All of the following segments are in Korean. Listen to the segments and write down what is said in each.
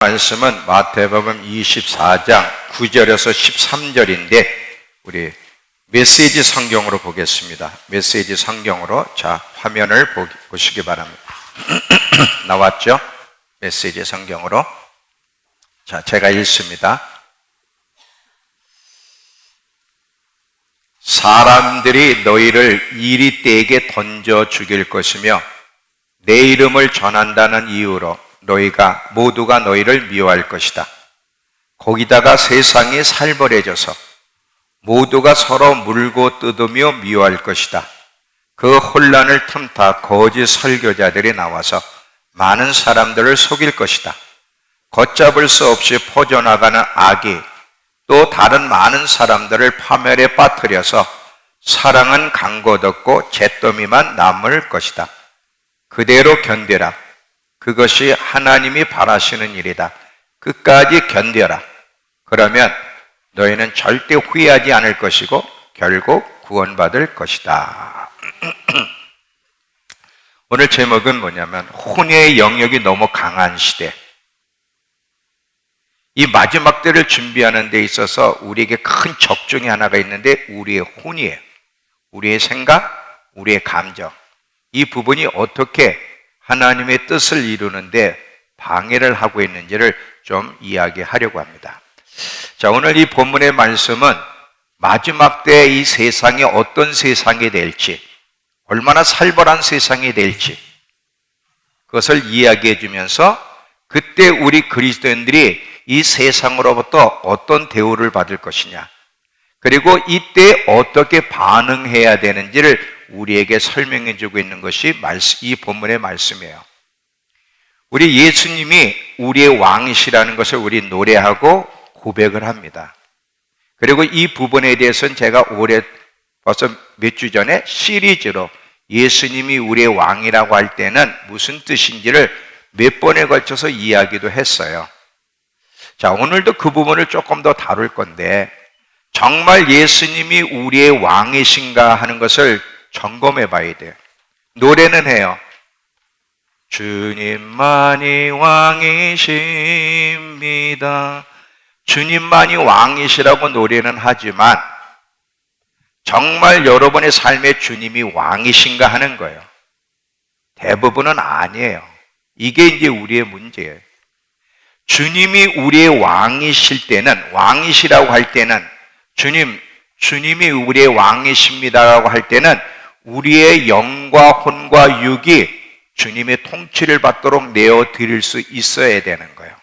말씀은 마태복음 24장 9절에서 13절인데 우리 메시지 성경으로 보겠습니다. 메시지 성경으로 자 화면을 보시기 바랍니다. 나왔죠? 메시지 성경으로 자 제가 읽습니다. 사람들이 너희를 이리떼에게 던져 죽일 것이며 내 이름을 전한다는 이유로 모두가 너희를 미워할 것이다. 거기다가 세상이 살벌해져서 모두가 서로 물고 뜯으며 미워할 것이다. 그 혼란을 틈타 거짓 설교자들이 나와서 많은 사람들을 속일 것이다. 걷잡을 수 없이 퍼져나가는 악이 또 다른 많은 사람들을 파멸에 빠뜨려서 사랑은 강고덮고 잿더미만 남을 것이다. 그대로 견뎌라. 그것이 하나님이 바라시는 일이다. 끝까지 견뎌라. 그러면 너희는 절대 후회하지 않을 것이고 결국 구원받을 것이다. 오늘 제목은 뭐냐면 혼의 영역이 너무 강한 시대. 이 마지막 때를 준비하는 데 있어서 우리에게 큰 적중이 하나가 있는데 우리의 혼이에요. 우리의 생각, 우리의 감정. 이 부분이 어떻게 하나님의 뜻을 이루는데 방해를 하고 있는지를 좀 이야기하려고 합니다. 자, 오늘 이 본문의 말씀은 마지막 때 이 세상이 어떤 세상이 될지, 얼마나 살벌한 세상이 될지 그것을 이야기해 주면서 그때 우리 그리스도인들이 이 세상으로부터 어떤 대우를 받을 것이냐, 그리고 이때 어떻게 반응해야 되는지를 우리에게 설명해 주고 있는 것이 이 본문의 말씀이에요. 우리 예수님이 우리의 왕이시라는 것을 우리 노래하고 고백을 합니다. 그리고 이 부분에 대해서는 제가 벌써 몇 주 전에 시리즈로 예수님이 우리의 왕이라고 할 때는 무슨 뜻인지를 몇 번에 걸쳐서 이야기도 했어요. 자, 오늘도 그 부분을 조금 더 다룰 건데 정말 예수님이 우리의 왕이신가 하는 것을 점검해 봐야 돼요. 노래는 해요. 주님만이 왕이십니다. 주님만이 왕이시라고 노래는 하지만 정말 여러분의 삶에 주님이 왕이신가 하는 거예요. 대부분은 아니에요. 이게 이제 우리의 문제예요. 주님이 우리의 왕이실 때는, 왕이시라고 할 때는 주님이 우리의 왕이십니다라고 할 때는 우리의 영과 혼과 육이 주님의 통치를 받도록 내어드릴 수 있어야 되는 거예요.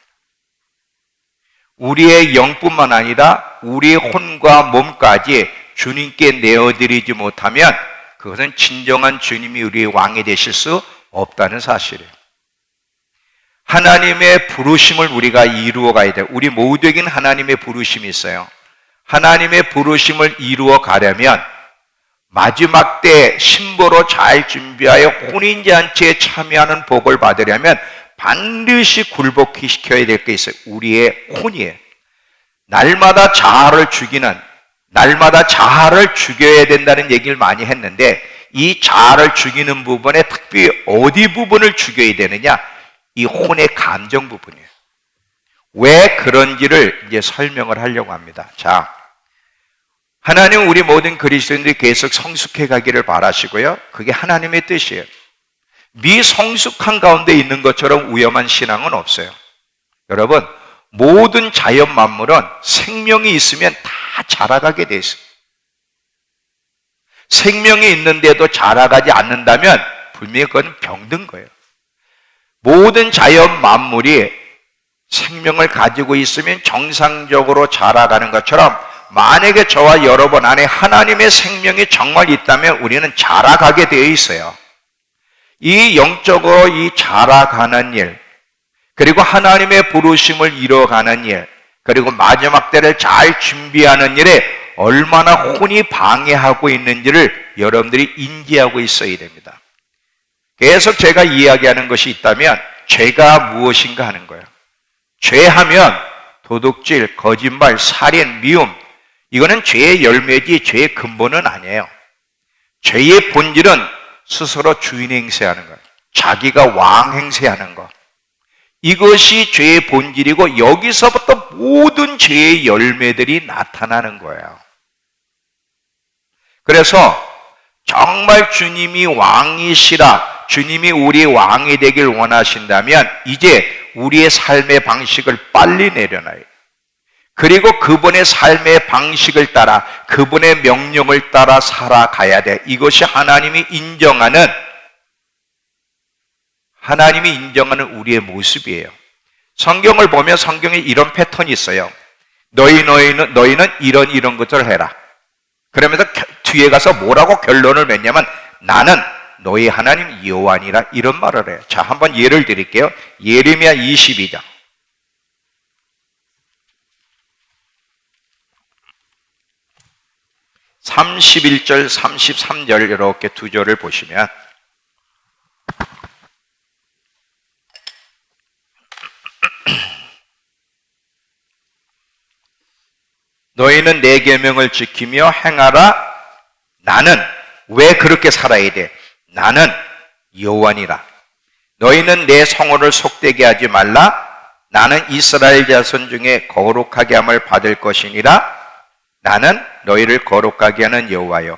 우리의 영뿐만 아니라 우리의 혼과 몸까지 주님께 내어드리지 못하면 그것은 진정한 주님이 우리의 왕이 되실 수 없다는 사실이에요. 하나님의 부르심을 우리가 이루어 가야 돼요. 우리 모두에게는 하나님의 부르심이 있어요. 하나님의 부르심을 이루어 가려면 마지막 때 신부로 잘 준비하여 혼인잔치에 참여하는 복을 받으려면 반드시 굴복시켜야 될 게 있어요. 우리의 혼이에요. 날마다 자아를 죽여야 된다는 얘기를 많이 했는데 이 자아를 죽이는 부분에 특별히 어디 부분을 죽여야 되느냐? 이 혼의 감정 부분이에요. 왜 그런지를 이제 설명을 하려고 합니다. 자, 하나님은 우리 모든 그리스도인들이 계속 성숙해 가기를 바라시고요. 그게 하나님의 뜻이에요. 미성숙한 가운데 있는 것처럼 위험한 신앙은 없어요. 여러분, 모든 자연 만물은 생명이 있으면 다 자라가게 돼 있어요. 생명이 있는데도 자라가지 않는다면 분명히 그건 병든 거예요. 모든 자연 만물이 생명을 가지고 있으면 정상적으로 자라가는 것처럼 만약에 저와 여러분 안에 하나님의 생명이 정말 있다면 우리는 자라가게 되어 있어요. 이 영적으로 이 자라가는 일, 그리고 하나님의 부르심을 이뤄가는 일, 그리고 마지막 때를 잘 준비하는 일에 얼마나 혼이 방해하고 있는지를 여러분들이 인지하고 있어야 됩니다. 계속 제가 이야기하는 것이 있다면 죄가 무엇인가 하는 거예요. 죄하면 도둑질, 거짓말, 살인, 미움, 이거는 죄의 열매지 죄의 근본은 아니에요. 죄의 본질은 스스로 주인 행세하는 거예요. 자기가 왕 행세하는 것. 이것이 죄의 본질이고 여기서부터 모든 죄의 열매들이 나타나는 거예요. 그래서 정말 주님이 왕이시라, 주님이 우리의 왕이 되길 원하신다면 이제 우리의 삶의 방식을 빨리 내려놔요. 그리고 그분의 삶의 방식을 따라, 그분의 명령을 따라 살아가야 돼. 이것이 하나님이 인정하는 우리의 모습이에요. 성경을 보면 성경에 이런 패턴이 있어요. 너희는 이런 것들을 해라. 그러면서 뒤에 가서 뭐라고 결론을 맺냐면 나는 너희 하나님 여호와니라, 이런 말을 해요. 자, 한번 예를 드릴게요. 예레미야 22장 31절 33절 이렇게 두 절을 보시면 너희는 내 계명을 지키며 행하라. 나는 왜 그렇게 살아야 돼? 나는 여호와니라. 너희는 내 성호를 속되게 하지 말라. 나는 이스라엘 자손 중에 거룩하게 함을 받을 것이니라. 나는 너희를 거룩하게 하는 여호와요.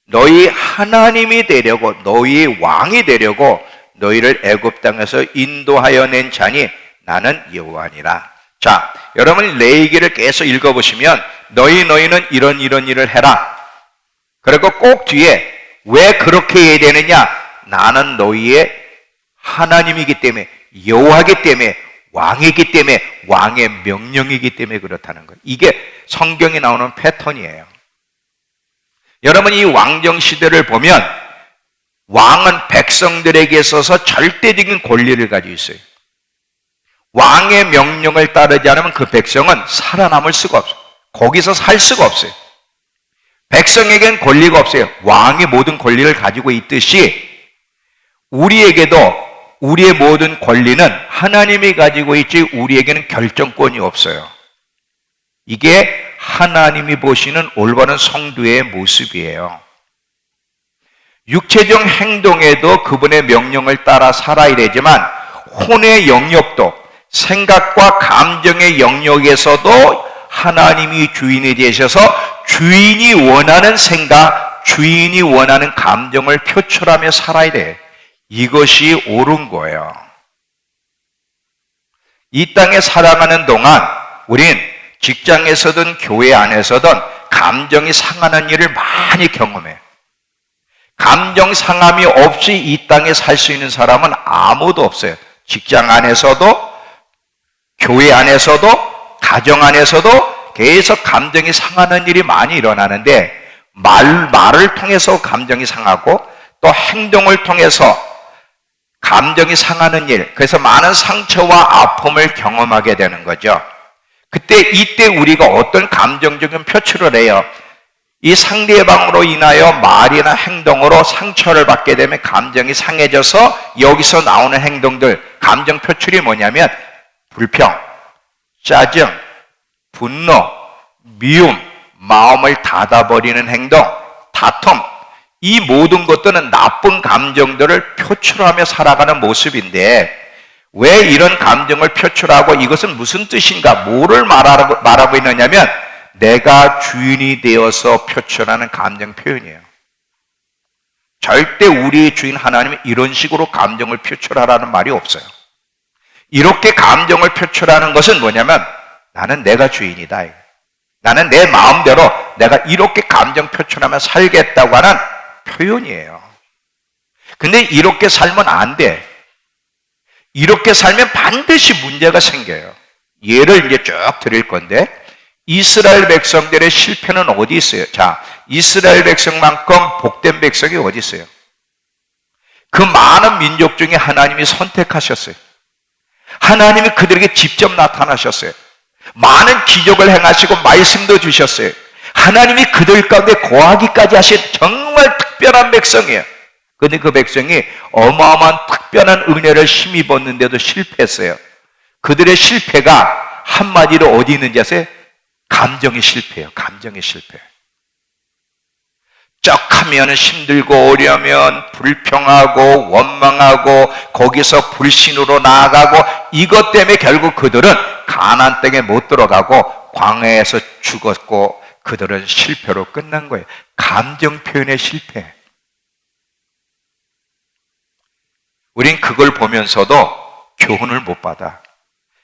너희 하나님이 되려고, 너희 왕이 되려고 너희를 애굽 땅에서 인도하여 낸 자니 나는 여호와니라. 자, 여러분 레위기를 계속 읽어보시면 너희는 이런 일을 해라. 그리고 꼭 뒤에 왜 그렇게 해야 되느냐? 나는 너희의 하나님이기 때문에, 여호와이기 때문에, 왕이기 때문에, 왕의 명령이기 때문에 그렇다는 거예요. 이게 성경에 나오는 패턴이에요. 여러분 이 왕정 시대를 보면 왕은 백성들에게 있어서 절대적인 권리를 가지고 있어요. 왕의 명령을 따르지 않으면 그 백성은 살아남을 수가 없어요. 거기서 살 수가 없어요. 백성에겐 권리가 없어요. 왕이 모든 권리를 가지고 있듯이 우리에게도 우리의 모든 권리는 하나님이 가지고 있지 우리에게는 결정권이 없어요. 이게 하나님이 보시는 올바른 성도의 모습이에요. 육체적 행동에도 그분의 명령을 따라 살아야 되지만 혼의 영역도, 생각과 감정의 영역에서도 하나님이 주인이 되셔서 주인이 원하는 생각, 주인이 원하는 감정을 표출하며 살아야 돼. 이것이 옳은 거예요. 이 땅에 살아가는 동안 우린 직장에서든 교회 안에서든 감정이 상하는 일을 많이 경험해. 감정 상함이 없이 이 땅에 살 수 있는 사람은 아무도 없어요. 직장 안에서도, 교회 안에서도, 가정 안에서도 계속 감정이 상하는 일이 많이 일어나는데 말을 통해서 감정이 상하고 또 행동을 통해서 감정이 상하는 일, 그래서 많은 상처와 아픔을 경험하게 되는 거죠. 이때 우리가 어떤 감정적인 표출을 해요? 이 상대방으로 인하여 말이나 행동으로 상처를 받게 되면 감정이 상해져서 여기서 나오는 행동들, 감정 표출이 뭐냐면 불평, 짜증, 분노, 미움, 마음을 닫아버리는 행동, 다툼, 이 모든 것들은 나쁜 감정들을 표출하며 살아가는 모습인데 왜 이런 감정을 표출하고 이것은 무슨 뜻인가? 뭐를 말하고 있느냐면 내가 주인이 되어서 표출하는 감정 표현이에요. 절대 우리의 주인 하나님은 이런 식으로 감정을 표출하라는 말이 없어요. 이렇게 감정을 표출하는 것은 뭐냐면 나는 내가 주인이다. 나는 내 마음대로 내가 이렇게 감정 표출하며 살겠다고 하는 표현이에요. 근데 이렇게 살면 안 돼. 이렇게 살면 반드시 문제가 생겨요. 예를 이제 쭉 드릴 건데 이스라엘 백성들의 실패는 어디 있어요? 자, 이스라엘 백성만큼 복된 백성이 어디 있어요? 그 많은 민족 중에 하나님이 선택하셨어요. 하나님이 그들에게 직접 나타나셨어요. 많은 기적을 행하시고 말씀도 주셨어요. 하나님이 그들 가운데 거하기까지 하신 정말 특별한 백성이에요. 그런데 그 백성이 어마어마한 특별한 은혜를 힘입었는데도 실패했어요. 그들의 실패가 한마디로 어디 있는지 아세요? 감정의 실패예요. 감정의 실패. 쩍하면 힘들고 어려면 불평하고 원망하고 거기서 불신으로 나아가고 이것 때문에 결국 그들은 가나안 땅에 못 들어가고 광야에서 죽었고 그들은 실패로 끝난 거예요. 감정 표현의 실패. 우린 그걸 보면서도 교훈을 못 받아.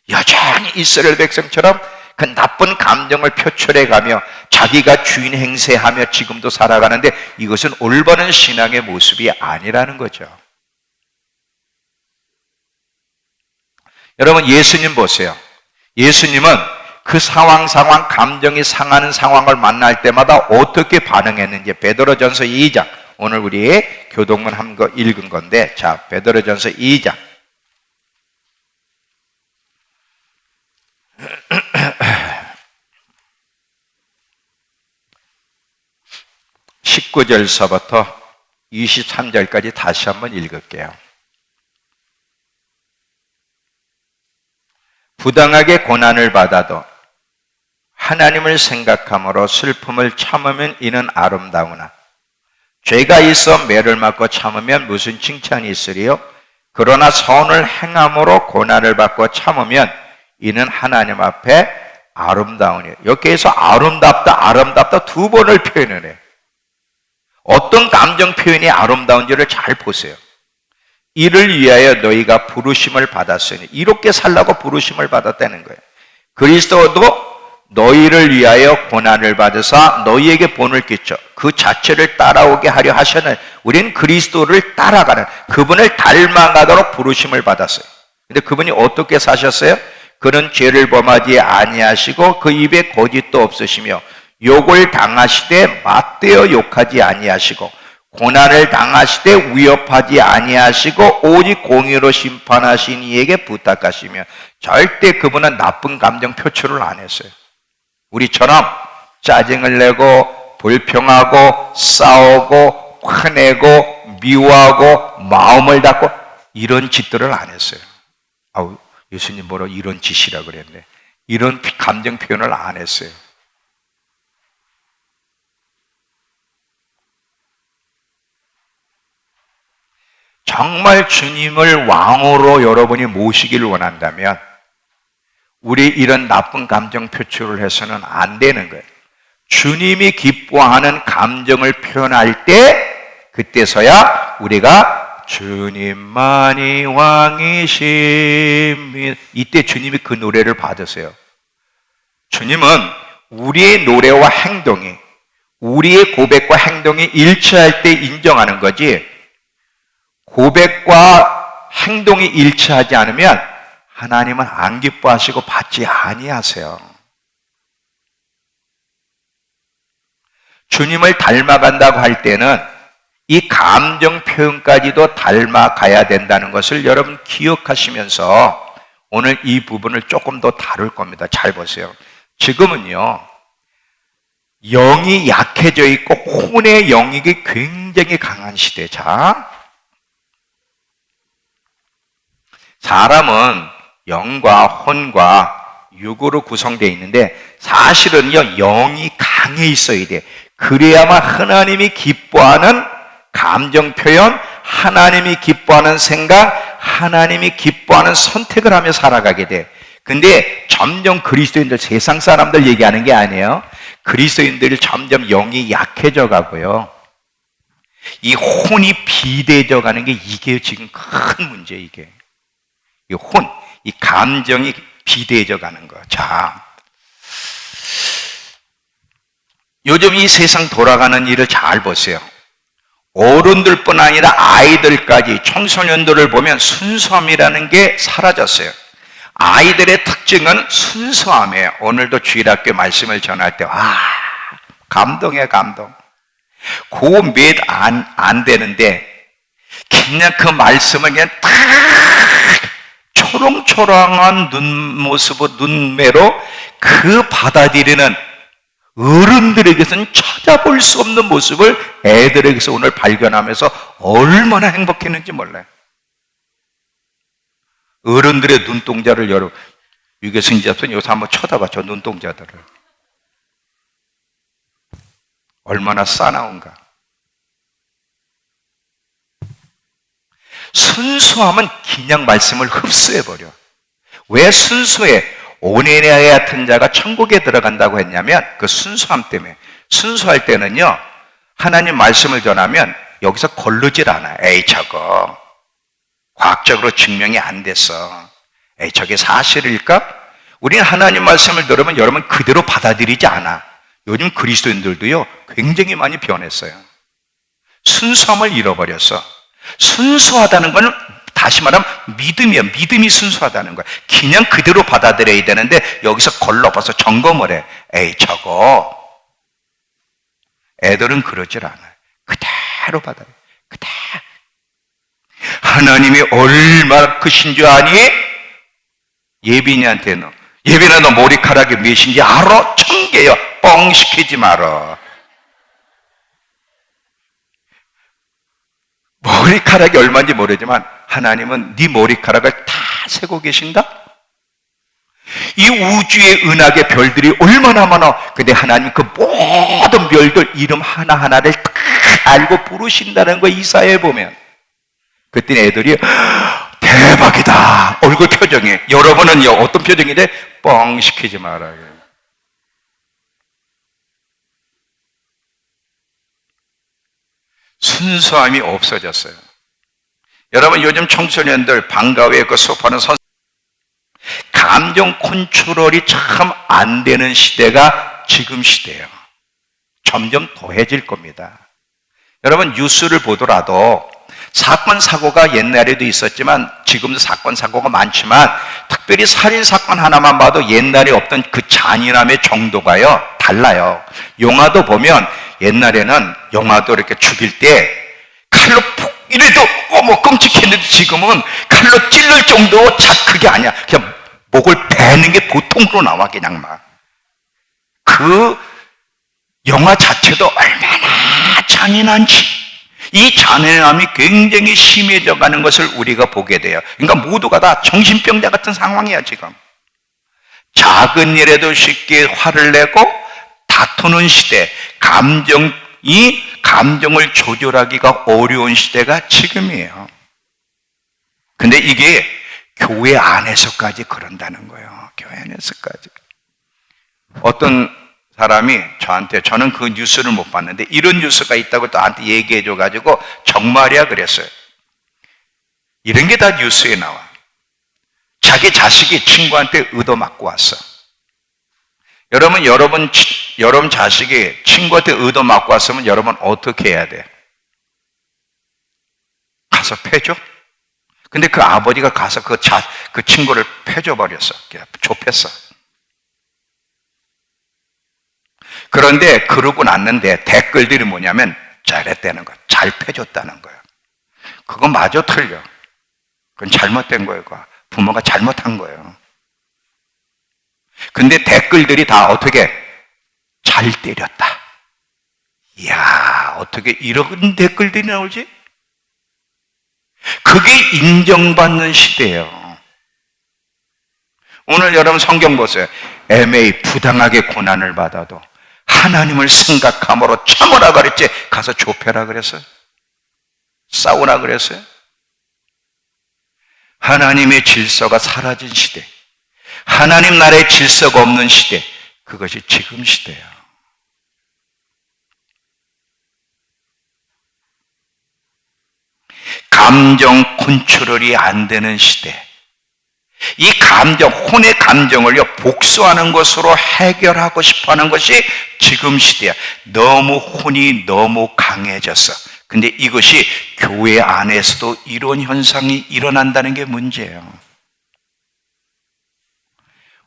여전히 이스라엘 백성처럼 그 나쁜 감정을 표출해가며 자기가 주인 행세하며 지금도 살아가는데 이것은 올바른 신앙의 모습이 아니라는 거죠. 여러분, 예수님 보세요. 예수님은 그 상황 감정이 상하는 상황을 만날 때마다 어떻게 반응했는지 베드로전서 2장, 오늘 우리 교동문 한 거 읽은 건데, 자, 베드로전서 2장 19절서부터 23절까지 다시 한번 읽을게요. 부당하게 고난을 받아도 하나님을 생각함으로 슬픔을 참으면 이는 아름다우나 죄가 있어 매를 맞고 참으면 무슨 칭찬이 있으리요? 그러나 선을 행함으로 고난을 받고 참으면 이는 하나님 앞에 아름다우니. 여기에서 아름답다 두 번을 표현을 해요. 어떤 감정 표현이 아름다운지를 잘 보세요. 이를 위하여 너희가 부르심을 받았으니, 이렇게 살라고 부르심을 받았다는 거예요. 그리스도도 너희를 위하여 고난을 받으사 너희에게 본을 끼쳐 그 자체를 따라오게 하려 하시는, 우리는 그리스도를 따라가는, 그분을 닮아가도록 부르심을 받았어요. 근데 그분이 어떻게 사셨어요? 그는 죄를 범하지 아니하시고 그 입에 거짓도 없으시며 욕을 당하시되 맞대어 욕하지 아니하시고 고난을 당하시되 위협하지 아니하시고 오직 공의로 심판하신 이에게 부탁하시며, 절대 그분은 나쁜 감정 표출을 안 했어요. 우리처럼 짜증을 내고 불평하고 싸우고 화내고 미워하고 마음을 닫고 이런 짓들을 안 했어요. 아우, 예수님 뭐라 이런 짓이라 그랬네. 이런 감정 표현을 안 했어요. 정말 주님을 왕으로 여러분이 모시기를 원한다면 우리 이런 나쁜 감정 표출을 해서는 안 되는 거예요. 주님이 기뻐하는 감정을 표현할 때 그때서야 우리가 주님만이 왕이십니다, 이때 주님이 그 노래를 받으세요. 주님은 우리의 노래와 행동이, 우리의 고백과 행동이 일치할 때 인정하는 거지, 고백과 행동이 일치하지 않으면 하나님은 안 기뻐하시고 받지 아니하세요. 주님을 닮아간다고 할 때는 이 감정 표현까지도 닮아가야 된다는 것을 여러분 기억하시면서 오늘 이 부분을 조금 더 다룰 겁니다. 잘 보세요. 지금은요, 영이 약해져 있고 혼의 영역이 굉장히 강한 시대. 자, 사람은 영과 혼과 육으로 구성되어 있는데 사실은요, 영이 강해 있어야 돼. 그래야만 하나님이 기뻐하는 감정 표현, 하나님이 기뻐하는 생각, 하나님이 기뻐하는 선택을 하며 살아가게 돼. 근데 점점 그리스도인들, 세상 사람들 얘기하는 게 아니에요. 그리스도인들이 점점 영이 약해져 가고요, 이 혼이 비대해져 가는 게 이게 지금 큰 문제. 이게 이 혼, 이 감정이 비대해져 가는 거. 자, 요즘 이 세상 돌아가는 일을 잘 보세요. 어른들뿐 아니라 아이들까지, 청소년들을 보면 순수함이라는 게 사라졌어요. 아이들의 특징은 순수함이에요. 오늘도 주일학교 말씀을 전할 때 감동이에요, 감동. 그 몇 안 되는데 그냥 그 말씀을 그냥 딱 초롱초롱한 눈모습으로, 눈매로 그 받아들이는 어른들에게서는 찾아볼 수 없는 모습을 애들에게서 오늘 발견하면서 얼마나 행복했는지 몰라요. 어른들의 눈동자를 여러분, 유교승 집사님 요새 한번 쳐다봐. 저 눈동자들을 얼마나 싸나운가. 순수함은 그냥 말씀을 흡수해버려. 왜 순수해? 오네리아 같은 자가 천국에 들어간다고 했냐면 그 순수함 때문에. 순수할 때는요, 하나님 말씀을 전하면 여기서 거르질 않아. 에이, 저거 과학적으로 증명이 안 됐어. 에이, 저게 사실일까? 우리는 하나님 말씀을 들으면 여러분 그대로 받아들이지 않아. 요즘 그리스도인들도요, 굉장히 많이 변했어요. 순수함을 잃어버렸어. 순수하다는 건 다시 말하면 믿음이야. 믿음이 순수하다는 거야. 그냥 그대로 받아들여야 되는데 여기서 걸러봐서 점검을 해. 에이, 저거. 애들은 그러질 않아요. 그대로 받아들여. 그대로. 하나님이 얼마나 크신 줄 아니? 예빈이한테 예빈아, 너 머리카락이 몇인지 알아? 1000개야. 뻥 시키지 마라. 머리카락이 얼마인지 모르지만 하나님은 네 머리카락을 다 세고 계신다? 이 우주의 은하계 별들이 얼마나 많아. 근데 하나님 그 모든 별들 이름 하나하나를 다 알고 부르신다는 거 이사야에 보면. 그때 애들이 대박이다. 얼굴 표정이. 여러분은요, 어떤 표정인데? 뻥 시키지 말아요. 순수함이 없어졌어요. 여러분, 요즘 청소년들 방과후에 그 수업하는 감정 컨트롤이 참 안 되는 시대가 지금 시대예요. 점점 더해질 겁니다. 여러분, 뉴스를 보더라도 사건 사고가 옛날에도 있었지만 지금도 사건 사고가 많지만 특별히 살인 사건 하나만 봐도 옛날에 없던 그 잔인함의 정도가요 달라요. 영화도 보면 옛날에는 영화도 이렇게 죽일 때 칼로 푹 이래도 어머 끔찍했는데 지금은 칼로 찔릴 정도 그게 아니야. 그냥 목을 베는 게 보통으로 나와. 그냥 막 그 영화 자체도 얼마나 잔인한지, 이 잔인함이 굉장히 심해져 가는 것을 우리가 보게 돼요. 그러니까 모두가 다 정신병자 같은 상황이야. 지금 작은 일에도 쉽게 화를 내고 다투는 시대, 감정을 조절하기가 어려운 시대가 지금이에요. 근데 이게 교회 안에서까지 그런다는 거예요. 교회 안에서까지. 어떤 사람이 저한테, 저는 그 뉴스를 못 봤는데 이런 뉴스가 있다고 나한테 얘기해 줘가지고 정말이야 그랬어요. 이런 게 다 뉴스에 나와. 자기 자식이 친구한테 의도맞고 왔어. 여러분 자식이 친구한테 의도맞고 왔으면 여러분 어떻게 해야 돼? 가서 패줘? 근데 그 아버지가 가서 그 친구를 패줘버렸어. 좁혔어. 그런데 그러고 났는데 댓글들이 뭐냐면 잘했다는 거야. 잘 패줬다는 거야. 그건 마저 틀려. 그건 잘못된 거예요. 부모가 잘못한 거예요. 근데 댓글들이 다 어떻게? 잘 때렸다. 이야, 어떻게 이런 댓글들이 나오지? 그게 인정받는 시대예요. 오늘 여러분 성경 보세요. MA 부당하게 고난을 받아도 하나님을 생각함으로 참으라 그랬지 가서 좁혀라 그랬어요? 싸우라 그랬어요? 하나님의 질서가 사라진 시대, 하나님 나라의 질서가 없는 시대, 그것이 지금 시대예요. 감정 컨트롤이 안 되는 시대. 이 혼의 감정을요 복수하는 것으로 해결하고 싶어하는 것이 지금 시대야. 혼이 너무 강해졌어. 근데 이것이 교회 안에서도 이런 현상이 일어난다는 게 문제예요.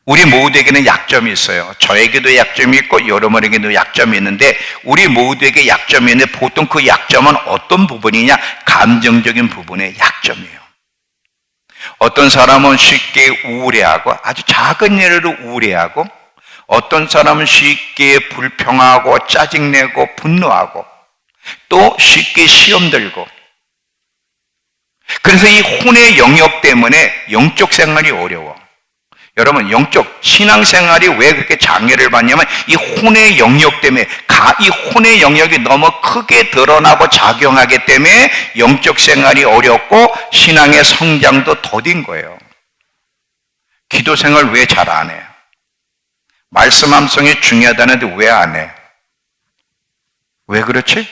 우리 모두에게는 약점이 있어요. 저에게도 약점이 있고 여러분에게도 약점이 있는데 우리 모두에게 약점이 있는데 보통 그 약점은 어떤 부분이냐? 감정적인 부분의 약점이에요. 어떤 사람은 쉽게 우울해하고 아주 작은 일에도 우울해하고, 어떤 사람은 쉽게 불평하고 짜증내고 분노하고, 또 쉽게 시험 들고. 그래서 이 혼의 영역 때문에 영적 생활이 어려워. 여러분, 영적 신앙생활이 왜 그렇게 장애를 받냐면 이 혼의 영역 때문에 이 혼의 영역이 너무 크게 드러나고 작용하기 때문에 영적 생활이 어렵고 신앙의 성장도 더딘 거예요. 기도 생활 왜 잘 안 해요? 말씀 함성이 중요하다는데 왜 안 해? 왜 그렇지?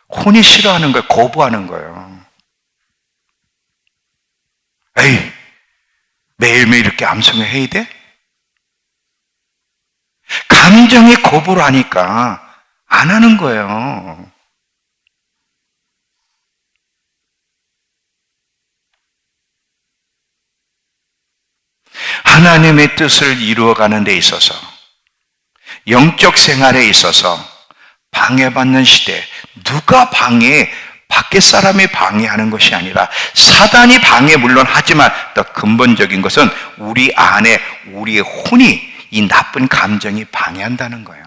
혼이 싫어하는 거예요. 거부하는 거예요. 에이, 매일매일 이렇게 암송을 해야 돼? 감정이 거부를 하니까 안 하는 거예요. 하나님의 뜻을 이루어가는 데 있어서, 영적 생활에 있어서 방해받는 시대, 누가 방해, 밖에 사람이 방해하는 것이 아니라 사단이 방해 물론 하지만 더 근본적인 것은 우리 안에 우리의 혼이, 이 나쁜 감정이 방해한다는 거예요.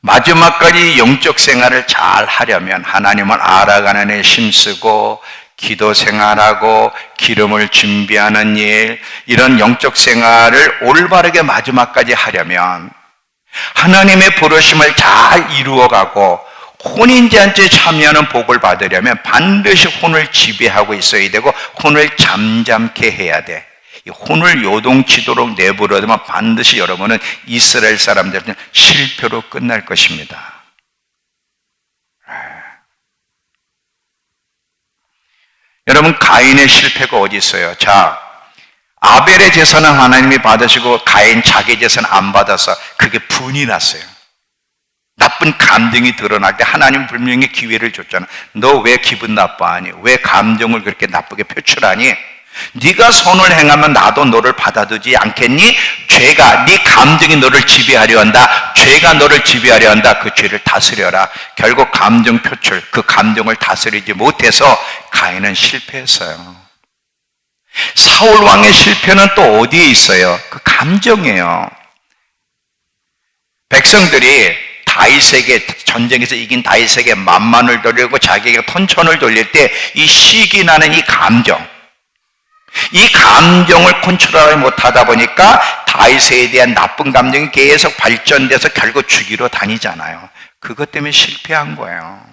마지막까지 영적 생활을 잘 하려면 하나님을 알아가는 데 힘쓰고 기도 생활하고 기름을 준비하는 일, 이런 영적 생활을 올바르게 마지막까지 하려면 하나님의 부르심을 잘 이루어가고 혼인잔치에 참여하는 복을 받으려면 반드시 혼을 지배하고 있어야 되고 혼을 잠잠케 해야 돼. 이 혼을 요동치도록 내버려두면 반드시 여러분은 이스라엘 사람들은 실패로 끝날 것입니다. 여러분, 가인의 실패가 어디 있어요? 자, 아벨의 제사는 하나님이 받으시고 가인 자기 제사는 안 받아서 그게 분이 났어요. 나쁜 감정이 드러날 때 하나님 분명히 기회를 줬잖아. 너 왜 기분 나빠하니? 왜 감정을 그렇게 나쁘게 표출하니? 네가 선을 행하면 나도 너를 받아두지 않겠니? 죄가, 네 감정이 너를 지배하려 한다. 죄가 너를 지배하려 한다. 그 죄를 다스려라. 결국 감정 표출, 그 감정을 다스리지 못해서 가인은 실패했어요. 사울 왕의 실패는 또 어디에 있어요? 그 감정이에요. 백성들이 다윗에게, 전쟁에서 이긴 다윗에게 만만을 돌리고 자기에게 턴천을 돌릴 때 이 시기 나는 이 감정, 이 감정을 컨트롤하지 못하다 보니까 다윗에 대한 나쁜 감정이 계속 발전돼서 결국 죽이러 다니잖아요. 그것 때문에 실패한 거예요.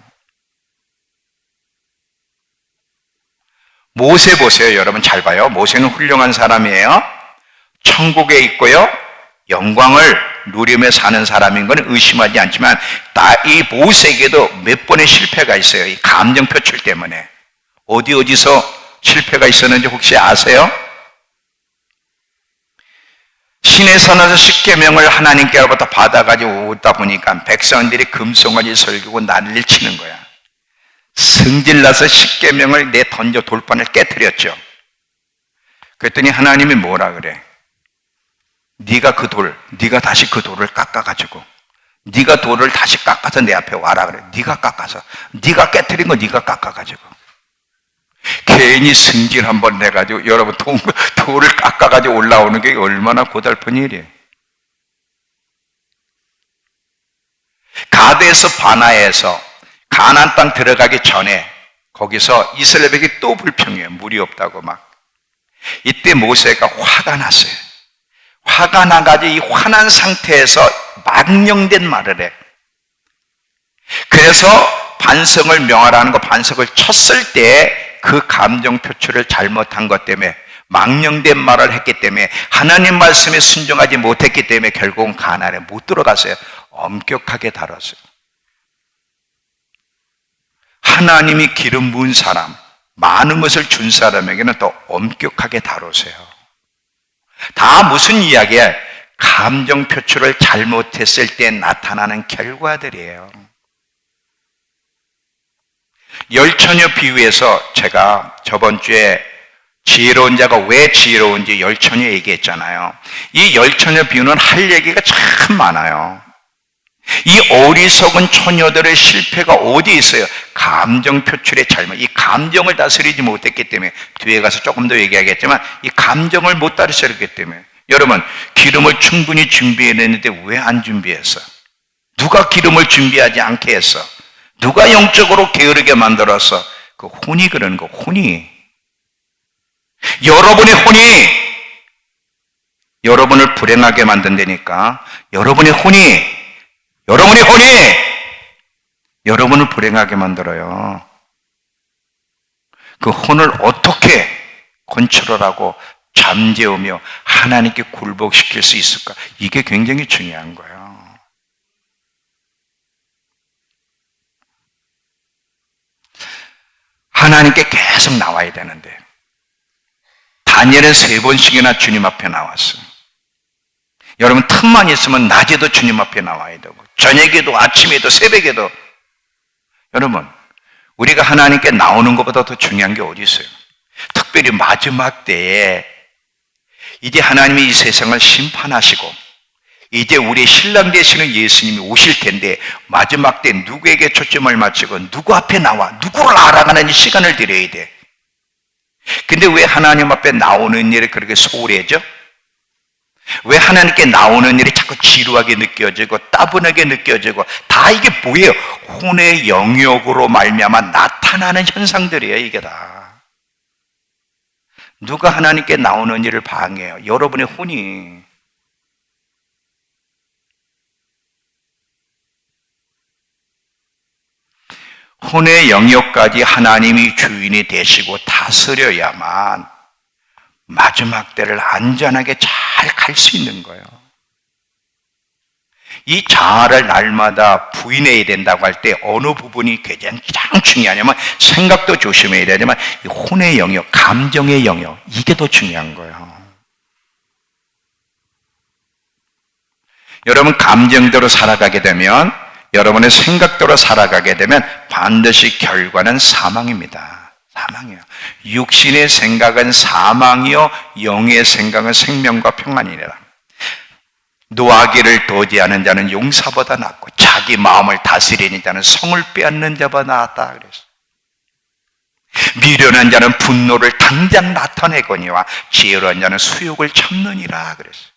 모세 보세요. 여러분 잘 봐요. 모세는 훌륭한 사람이에요. 천국에 있고요, 영광을 누리며 사는 사람인 건 의심하지 않지만 이 모세에게도 몇 번의 실패가 있어요. 이 감정 표출 때문에. 어디서 실패가 있었는지 혹시 아세요? 신의 산에서 십계명을 하나님께로부터 받아가지고 오다 보니까 백성들이 금송아지 설기고 난리를 치는 거야. 승질나서 십계명을 던져 돌판을 깨뜨렸죠. 그랬더니 하나님이 뭐라 그래? 네가 다시 그 돌을 깎아가지고, 네가 돌을 다시 깎아서 내 앞에 와라 그래. 네가 깎아서, 네가 깨뜨린 거 네가 깎아가지고. 괜히 승질 한번 내가지고 여러분 돌을 깎아가지고 올라오는 게 얼마나 고달픈 일이에요. 가데에서 바나에서 가나안 땅 들어가기 전에 거기서 이스라엘 백이 또 불평해요. 물이 없다고 막. 이때 모세가 화가 났어요. 화가 나가지고 이 화난 상태에서 망령된 말을 해. 그래서 반성을 명하라는 거, 반석을 쳤을 때 그 감정 표출을 잘못한 것 때문에, 망령된 말을 했기 때문에, 하나님 말씀에 순종하지 못했기 때문에 결국은 가나안에 못 들어갔어요. 엄격하게 다뤘어요. 하나님이 기름 부은 사람, 많은 것을 준 사람에게는 더 엄격하게 다루세요. 다 무슨 이야기야? 감정 표출을 잘못했을 때 나타나는 결과들이에요. 열처녀 비유에서 제가 저번 주에 지혜로운 자가 왜 지혜로운지 열처녀 얘기했잖아요. 이 열처녀 비유는 할 얘기가 참 많아요. 이 어리석은 처녀들의 실패가 어디 있어요? 감정 표출의 잘못. 이 감정을 다스리지 못했기 때문에, 뒤에 가서 조금 더 얘기하겠지만 이 감정을 못 다스렸기 때문에. 여러분, 기름을 충분히 준비해냈는데 왜 안 준비했어? 누가 기름을 준비하지 않게 했어? 누가 영적으로 게으르게 만들었어? 그 혼이 그러는 거, 혼이. 여러분의 혼이 여러분을 불행하게 만든다니까. 여러분의 혼이 여러분을 불행하게 만들어요. 그 혼을 어떻게 컨트롤하고 잠재우며 하나님께 굴복시킬 수 있을까? 이게 굉장히 중요한 거예요. 하나님께 계속 나와야 되는데 다니엘은 3번씩이나 주님 앞에 나왔어요. 여러분 틈만 있으면 낮에도 주님 앞에 나와야 되고 저녁에도 아침에도 새벽에도. 여러분 우리가 하나님께 나오는 것보다 더 중요한 게 어디 있어요? 특별히 마지막 때에 이제 하나님이 이 세상을 심판하시고 이제 우리의 신랑 되시는 예수님이 오실 텐데 마지막 때 누구에게 초점을 맞추고 누구 앞에 나와 누구를 알아가는 시간을 드려야 돼. 근데 왜 하나님 앞에 나오는 일이 그렇게 소홀해져? 왜 하나님께 나오는 일이 자꾸 지루하게 느껴지고 따분하게 느껴지고 다 이게 뭐예요? 혼의 영역으로 말미암아 나타나는 현상들이에요. 이게 다. 누가 하나님께 나오는 일을 방해해요? 여러분의 혼이. 혼의 영역까지 하나님이 주인이 되시고 다스려야만 마지막 때를 안전하게 잘 갈 수 있는 거예요. 이 자아를 날마다 부인해야 된다고 할 때 어느 부분이 가장 중요하냐면 생각도 조심해야 되지만 이 혼의 영역, 감정의 영역 이게 더 중요한 거예요. 여러분 감정대로 살아가게 되면 여러분의 생각대로 살아가게 되면 반드시 결과는 사망입니다. 사망이에요. 육신의 생각은 사망이요 영의 생각은 생명과 평안이라. 노하기를 도지하는 자는 용사보다 낫고 자기 마음을 다스리는 자는 성을 빼앗는 자보다 낫다 그랬어요. 미련한 자는 분노를 당장 나타내거니와 지혜로운 자는 수욕을 참느니라 그랬어요.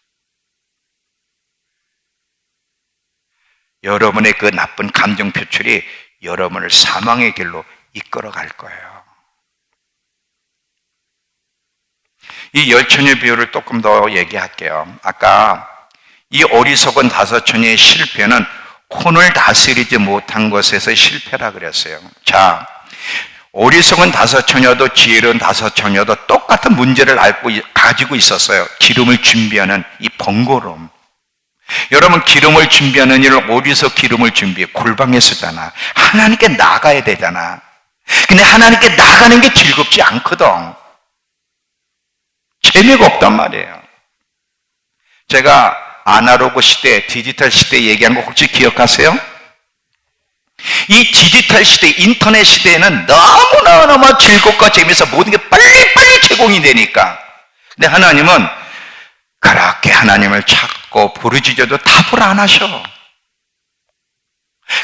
여러분의 그 나쁜 감정 표출이 여러분을 사망의 길로 이끌어갈 거예요. 이 열처녀 비유를 조금 더 얘기할게요. 아까 이 어리석은 5처녀의 실패는 혼을 다스리지 못한 것에서 실패라 그랬어요. 자, 어리석은 5처녀도 지혜로운 5처녀도 똑같은 문제를 가지고 있었어요. 기름을 준비하는 이 번거로움. 여러분 기름을 준비하는 일을 어디서 기름을 준비해? 골방에 쓰잖아. 하나님께 나가야 되잖아. 근데 하나님께 나가는 게 즐겁지 않거든. 재미가 없단 말이에요. 제가 아날로그 시대, 디지털 시대 얘기한 거 혹시 기억하세요? 이 디지털 시대, 인터넷 시대에는 너무나 즐겁고 재미있어 모든 게 빨리빨리 제공이 되니까. 근데 하나님은 그렇게 하나님을 찾고 부르짖어도 답을 안 하셔.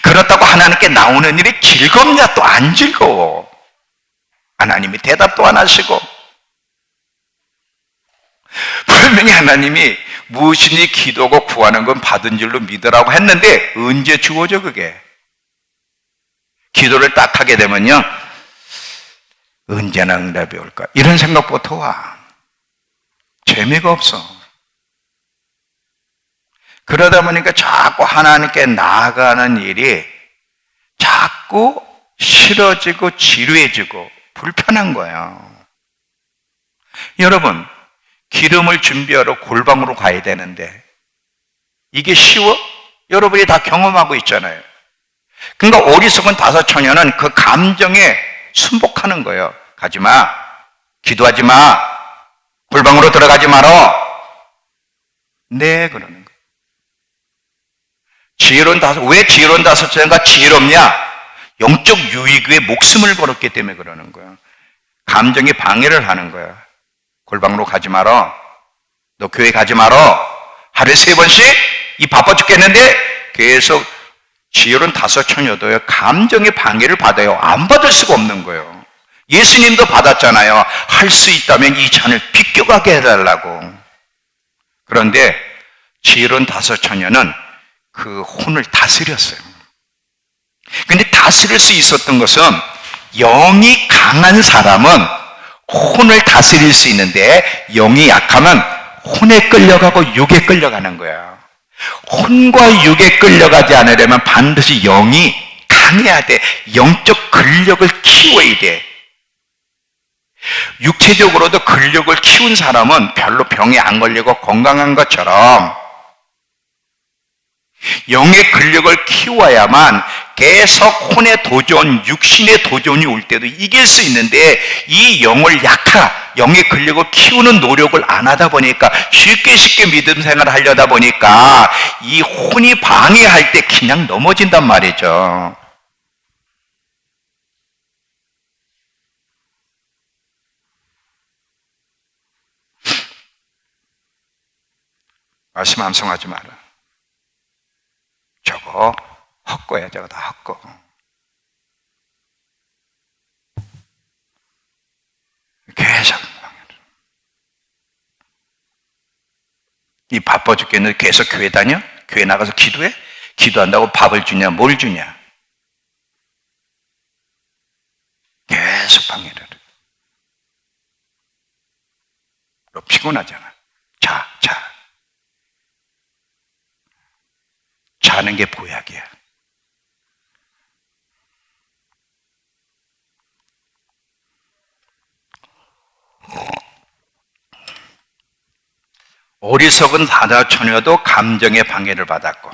그렇다고 하나님께 나오는 일이 즐겁냐? 또 안 즐거워. 하나님이 대답도 안 하시고. 분명히 하나님이 무엇이니 기도하고 구하는 건 받은 줄로 믿으라고 했는데 언제 주어져 그게? 기도를 딱 하게 되면요 언제나 응답이 올까? 이런 생각부터 와. 재미가 없어. 그러다 보니까 자꾸 하나님께 나아가는 일이 자꾸 싫어지고 지루해지고 불편한 거예요. 여러분 기름을 준비하러 골방으로 가야 되는데 이게 쉬워? 여러분이 다 경험하고 있잖아요. 그러니까 어리석은 5처녀는 그 감정에 순복하는 거예요. 가지마, 기도하지 마, 골방으로 들어가지 말어. 네, 그러는 거예요. 왜 지혜로운 5처녀가 지혜롭냐? 영적 유익 위에 목숨을 걸었기 때문에 그러는 거예요. 감정이 방해를 하는 거예요. 골방으로 가지 말어. 너 교회 가지 말어. 하루에 3번씩 이 바빠 죽겠는데 계속 지혜로운 5처녀도요 감정의 방해를 받아요. 안 받을 수가 없는 거예요. 예수님도 받았잖아요. 할 수 있다면 이 잔을 비껴가게 해달라고. 그런데 지혜로운 5처녀는 그 혼을 다스렸어요. 근데 다스릴 수 있었던 것은 영이 강한 사람은 혼을 다스릴 수 있는데 영이 약하면 혼에 끌려가고 육에 끌려가는 거야. 혼과 육에 끌려가지 않으려면 반드시 영이 강해야 돼. 영적 근력을 키워야 돼. 육체적으로도 근력을 키운 사람은 별로 병에 안 걸리고 건강한 것처럼 영의 근력을 키워야만 계속 혼의 도전, 육신의 도전이 올 때도 이길 수 있는데, 이 영의 근력을 키우는 노력을 안 하다 보니까, 쉽게 믿음 생활을 하려다 보니까 이 혼이 방해할 때 그냥 넘어진단 말이죠. 말씀 암송하지 마라. 저거 헛거야. 저거 다 헛거. 계속 이 바빠 죽겠는데 계속 교회 다녀? 교회 나가서 기도해? 기도한다고 밥을 주냐? 뭘 주냐? 계속 방해를 해. 너 피곤하잖아. 자. 자는 게 보약이야. 어리석은 다처녀도 감정의 방해를 받았고,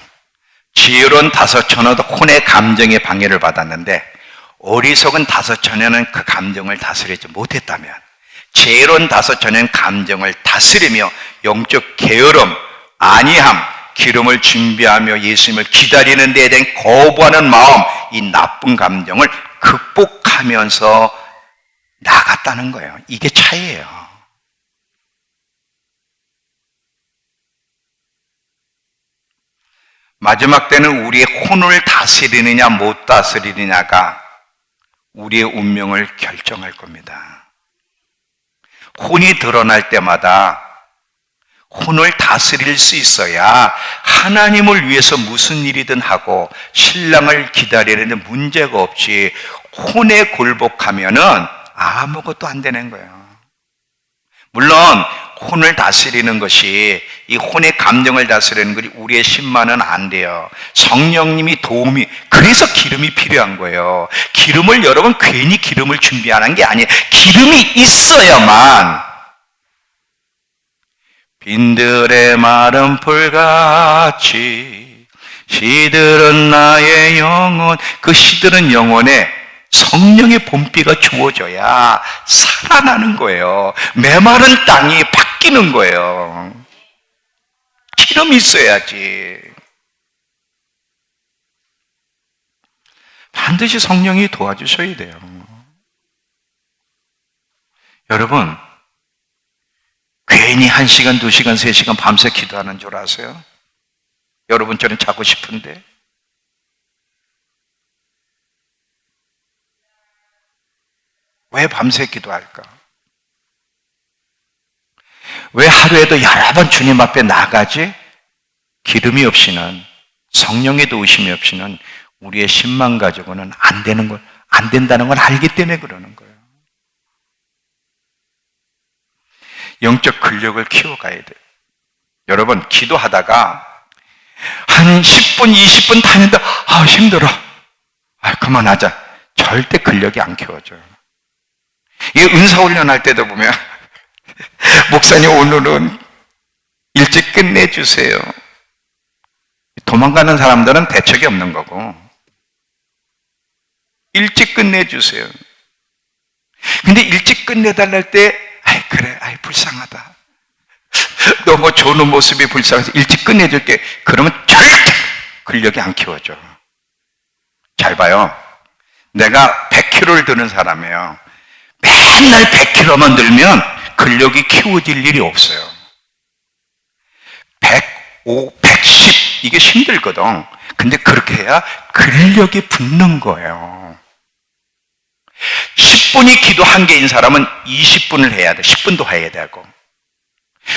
지혜로운 다처녀도 혼의 감정의 방해를 받았는데, 어리석은 다처녀는 그 감정을 다스리지 못했다면, 지혜로운 다처녀는 감정을 다스리며 영적 게으름, 안이함, 기름을 준비하며 예수님을 기다리는 데에 대한 거부하는 마음, 이 나쁜 감정을 극복하면서 나갔다는 거예요. 이게 차이예요. 마지막 때는 우리의 혼을 다스리느냐 못 다스리느냐가 우리의 운명을 결정할 겁니다. 혼이 드러날 때마다 혼을 다스릴 수 있어야 하나님을 위해서 무슨 일이든 하고 신랑을 기다리는데 문제가 없지, 혼에 굴복하면은 아무것도 안 되는 거예요. 물론 혼을 다스리는 것이, 이 혼의 감정을 다스리는 것이 우리의 신만은 안 돼요. 성령님이 도움이, 그래서 기름이 필요한 거예요. 기름을 여러분 괜히 기름을 준비하는 게 아니에요. 기름이 있어야만. 빈들의 마른 풀같이 시들은 나의 영혼, 그 시들은 영혼에 성령의 봄비가 주어져야 살아나는 거예요. 메마른 땅이 바뀌는 거예요. 기름이 있어야지. 반드시 성령이 도와주셔야 돼요. 여러분, 괜히 1시간, 2시간, 3시간 밤새 기도하는 줄 아세요? 여러분처럼 자고 싶은데. 왜 밤새 기도할까? 왜 하루에도 여러 번 주님 앞에 나가지? 기름이 없이는, 성령의 도우심이 없이는 우리의 신만 가지고는 안 된다는 걸 알기 때문에 그러는 거예요. 영적 근력을 키워가야 돼요. 여러분, 기도하다가 한 10분, 20분 다닌다. 힘들어. 그만하자. 절대 근력이 안 키워져요. 이 은사 훈련할 때도 보면 목사님 오늘은 일찍 끝내주세요. 도망가는 사람들은 대책이 없는 거고, 일찍 끝내주세요. 근데 일찍 끝내달라 할 때 그래, 불쌍하다. 너무 조는 모습이 불쌍해서 일찍 끝내줄게. 그러면 절대 근력이 안 키워져. 잘 봐요. 내가 100kg를 드는 사람이에요. 맨날 100kg만 들면 근력이 키워질 일이 없어요. 105, 110 이게 힘들거든. 근데 그렇게 해야 근력이 붙는 거예요. 10분이 기도 한계인 사람은 20분을 해야 돼. 10분도 해야 되고.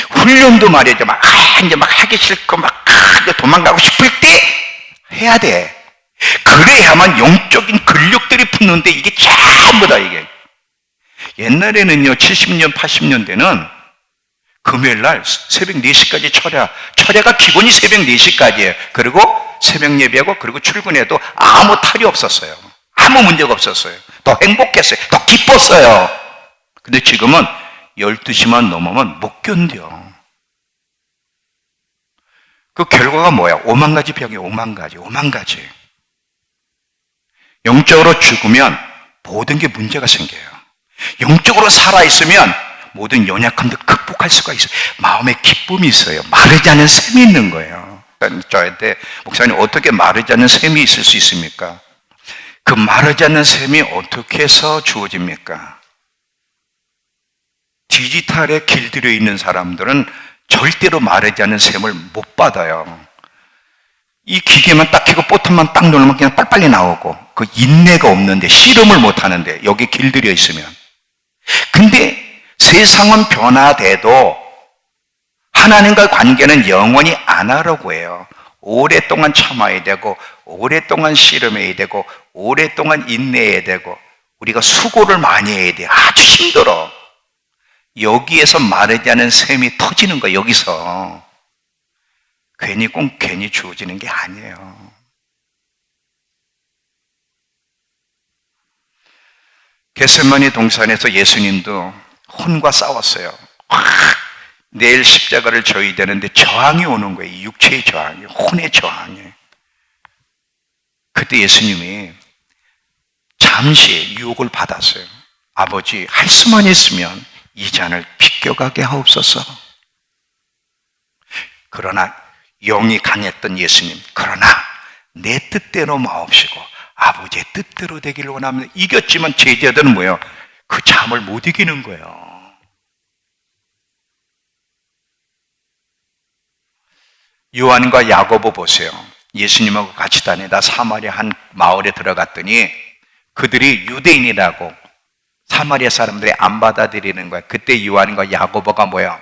훈련도 말이죠. 이제 하기 싫고 도망가고 싶을 때 해야 돼. 그래야만 영적인 근력들이 붙는데 이게 전부 다 이게. 옛날에는요, 70년, 80년대는 금요일 날 새벽 4시까지 철야가 기본이 새벽 4시까지예요. 그리고 새벽 예배하고 그리고 출근해도 아무 탈이 없었어요. 아무 문제가 없었어요. 더 행복했어요. 더 기뻤어요. 근데 지금은 12시만 넘으면 못 견뎌. 그 결과가 뭐야? 5만 가지 병이 5만 가지. 영적으로 죽으면 모든 게 문제가 생겨요. 영적으로 살아있으면 모든 연약함도 극복할 수가 있어요. 마음에 기쁨이 있어요. 마르지 않은 샘이 있는 거예요. 저한테 목사님 어떻게 마르지 않은 샘이 있을 수 있습니까? 그 마르지 않는 샘이 어떻게 해서 주어집니까? 디지털에 길들여 있는 사람들은 절대로 마르지 않은 샘을 못 받아요. 이 기계만 딱 켜고 버튼만 딱 누르면 그냥 빨리빨리 나오고 그 인내가 없는데 씨름을 못 하는데 여기 길들여 있으면. 근데 세상은 변화돼도 하나님과 관계는 영원히 안 하려고 해요. 오랫동안 참아야 되고 오랫동안 씨름해야 되고 오랫동안 인내해야 되고 우리가 수고를 많이 해야 돼. 아주 힘들어. 여기에서 마르지 않은 샘이 터지는 거야. 여기서 괜히 주어지는 게 아니에요. 겟세마니 동산에서 예수님도 혼과 싸웠어요. 내일 십자가를 져야 되는데 저항이 오는 거예요. 육체의 저항이, 혼의 저항이. 그때 예수님이 잠시 유혹을 받았어요. 아버지, 할 수만 있으면 이 잔을 비껴가게 하옵소서. 그러나 영이 강했던 예수님, 그러나 내 뜻대로 마옵시고 아버지의 뜻대로 되기를 원합니다. 이겼지만 제자들은 뭐예요? 그 잠을 못 이기는 거예요. 요한과 야고보 보세요. 예수님하고 같이 다니다 사마리아 한 마을에 들어갔더니 그들이 유대인이라고 사마리아 사람들이 안 받아들이는 거야. 그때 요한과 야고보가 뭐야?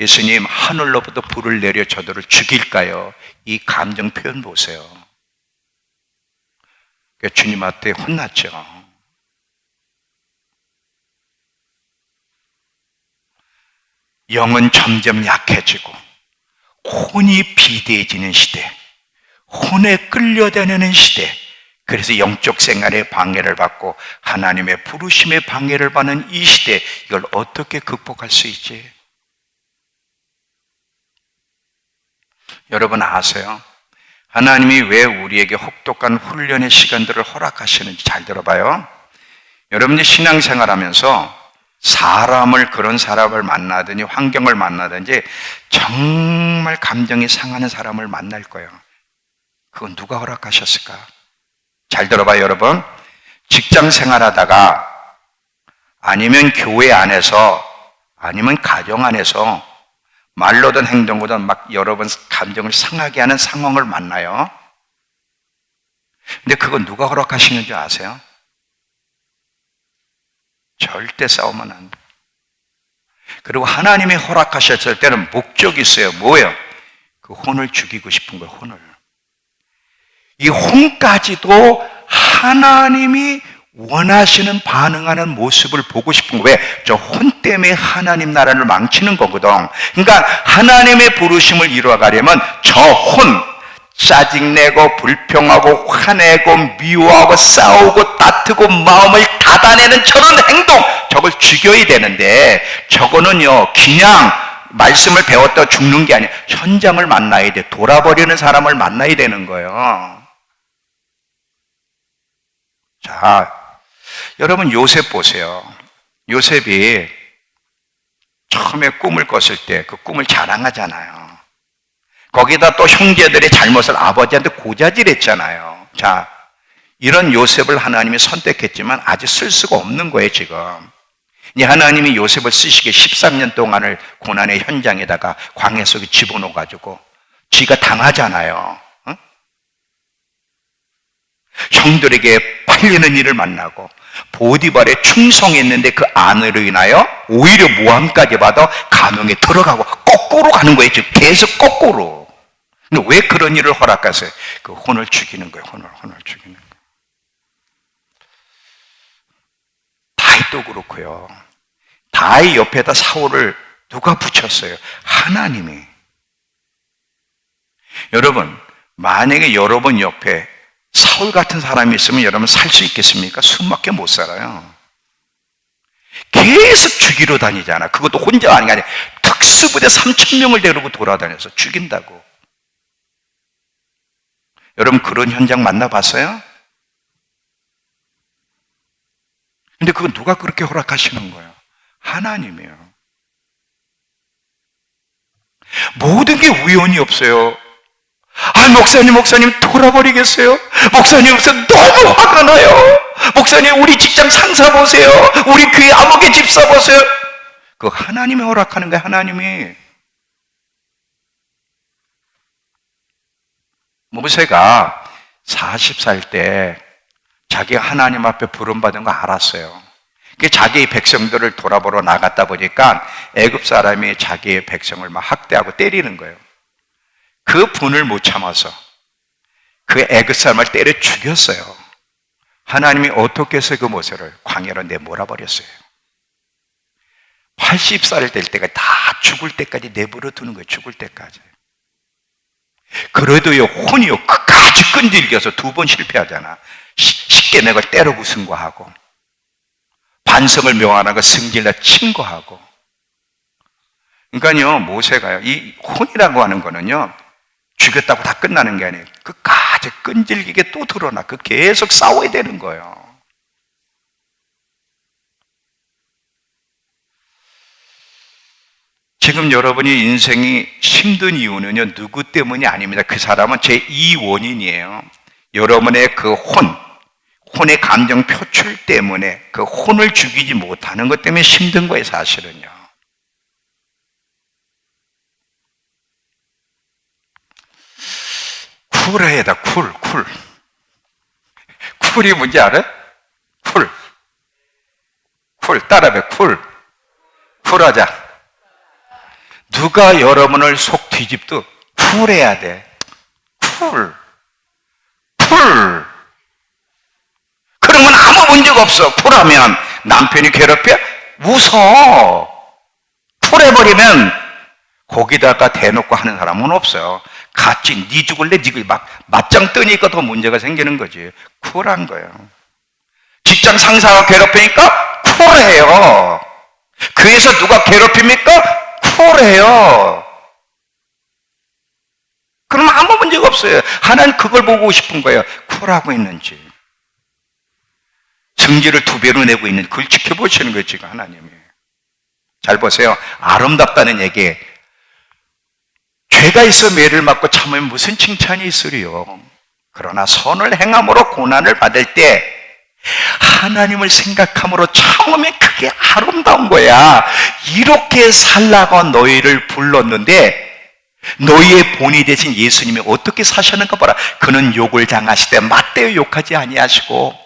예수님, 하늘로부터 불을 내려 저들을 죽일까요? 이 감정 표현 보세요. 주님한테 혼났죠. 영은 점점 약해지고 혼이 비대해지는 시대, 혼에 끌려다니는 시대. 그래서 영적 생활에 방해를 받고 하나님의 부르심에 방해를 받는 이 시대, 이걸 어떻게 극복할 수 있지? 여러분 아세요? 하나님이 왜 우리에게 혹독한 훈련의 시간들을 허락하시는지 잘 들어봐요. 여러분이 신앙생활하면서 그런 사람을 만나든지 환경을 만나든지 정말 감정이 상하는 사람을 만날 거예요. 그건 누가 허락하셨을까? 잘 들어봐요, 여러분. 직장 생활하다가 아니면 교회 안에서 아니면 가정 안에서 말로든 행동으로든 막 여러분 감정을 상하게 하는 상황을 만나요. 근데 그건 누가 허락하시는 줄 아세요? 절대 싸우면 안 돼. 그리고 하나님이 허락하셨을 때는 목적이 있어요. 뭐예요? 그 혼을 죽이고 싶은 거예요, 혼을. 이 혼까지도 하나님이 원하시는 반응하는 모습을 보고 싶은 거예요. 왜? 저 혼 때문에 하나님 나라를 망치는 거거든. 그러니까 하나님의 부르심을 이루어가려면 저 혼, 짜증내고 불평하고 화내고 미워하고 싸우고 다투고 마음을 닫아내는 저런 행동, 저걸 죽여야 되는데 저거는요 그냥 말씀을 배웠다 죽는 게 아니에요. 현장을 만나야 돼. 돌아버리는 사람을 만나야 되는 거예요. 자, 여러분 요셉 보세요. 요셉이 처음에 꿈을 꿨을 때 그 꿈을 자랑하잖아요. 거기다 또 형제들의 잘못을 아버지한테 고자질했잖아요. 자, 이런 요셉을 하나님이 선택했지만 아직 쓸 수가 없는 거예요, 지금. 이제 하나님이 요셉을 쓰시기에 13년 동안을 고난의 현장에다가 광야 속에 집어넣어가지고 지가 당하잖아요. 응? 형들에게 팔리는 일을 만나고 보디발에 충성했는데 그 안으로 인하여 오히려 모함까지 받아 감옥에 들어가고 거꾸로 가는 거예요. 지금 계속 거꾸로. 근데 왜 그런 일을 허락하세요? 그 혼을 죽이는 거예요. 혼을 죽이는 거예요. 다윗도 그렇고요. 다윗 옆에다 사울을 누가 붙였어요? 하나님이. 여러분, 만약에 여러분 옆에 사울 같은 사람이 있으면 여러분 살 수 있겠습니까? 숨밖에 못 살아요. 계속 죽이러 다니잖아. 그것도 혼자 하는 게 아니라 특수부대 3,000명을 데리고 돌아다녀서 죽인다고. 여러분 그런 현장 만나봤어요? 근데 그건 누가 그렇게 허락하시는 거예요? 하나님이에요. 모든 게 우연이 없어요. 목사님 돌아버리겠어요? 목사님 너무 화가 나요. 목사님 우리 직장 상사 보세요. 우리 교회 아무개 집사 보세요. 그거 하나님이 허락하는 거예요. 하나님이. 모세가 40살 때 자기가 하나님 앞에 부름받은 거 알았어요. 자기 백성들을 돌아보러 나갔다 보니까 애굽 사람이 자기의 백성을 막 학대하고 때리는 거예요. 그 분을 못 참아서 그 애굽 사람을 때려 죽였어요. 하나님이 어떻게 해서 그 모세를 광야로 내몰아버렸어요. 80살 될 때가 다 죽을 때까지 내버려 두는 거예요. 죽을 때까지. 그래도요 혼이요 끝까지 끈질겨서 2번 실패하잖아. 쉽게 내가 때리고 승거하고 반성을 명하는 거 승질나 친거하고. 그러니까요 모세가요 이 혼이라고 하는 거는요 죽였다고 다 끝나는 게 아니에요. 끝까지 끈질기게 또 드러나. 계속 싸워야 되는 거예요. 지금 여러분이 인생이 힘든 이유는요 누구 때문이 아닙니다. 그 사람은 제2원인이에요. 여러분의 그 혼의 감정 표출 때문에 그 혼을 죽이지 못하는 것 때문에 힘든 거예요. 사실은요. 쿨해야 돼. 쿨이 뭔지 알아요? 쿨 따라해. 쿨하자. 누가 여러분을 속 뒤집도 쿨해야 돼. 그러면 아무 문제가 없어. 쿨하면 남편이 괴롭혀? 웃어. 쿨해버리면 거기다가 대놓고 하는 사람은 없어요. 같이 니 죽을래? 니 막 맞짱 뜨니까 더 문제가 생기는 거지. 쿨한 거예요. 직장 상사가 괴롭히니까 쿨해요. 교회에서 누가 괴롭힙니까? 쿨해요. 그럼 아무 문제가 없어요. 하나는 그걸 보고 싶은 거예요. 쿨하고 있는지. 증지를 2배로 내고 있는 그걸 지켜보시는 거예요. 지금 하나님이. 잘 보세요. 아름답다는 얘기에 죄가 있어 매를 맞고 참으면 무슨 칭찬이 있으리요. 그러나 선을 행함으로 고난을 받을 때 하나님을 생각함으로 참으면 그게 아름다운 거야. 이렇게 살라고 너희를 불렀는데 너희의 본이 되신 예수님이 어떻게 사셨는가 봐라. 그는 욕을 당하시되 맞대어 욕하지 아니하시고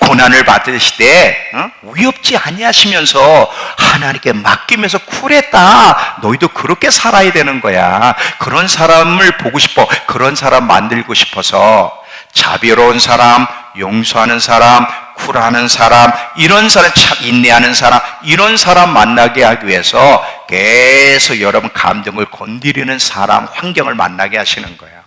고난을 받으시되 위협지 아니하시면서 하나님께 맡기면서 쿨했다. 너희도 그렇게 살아야 되는 거야. 그런 사람을 보고 싶어. 그런 사람 만들고 싶어서 자비로운 사람, 용서하는 사람, 쿨하는 사람, 이런 사람, 참 인내하는 사람, 이런 사람 만나게 하기 위해서 계속 여러분 감정을 건드리는 사람, 환경을 만나게 하시는 거예요.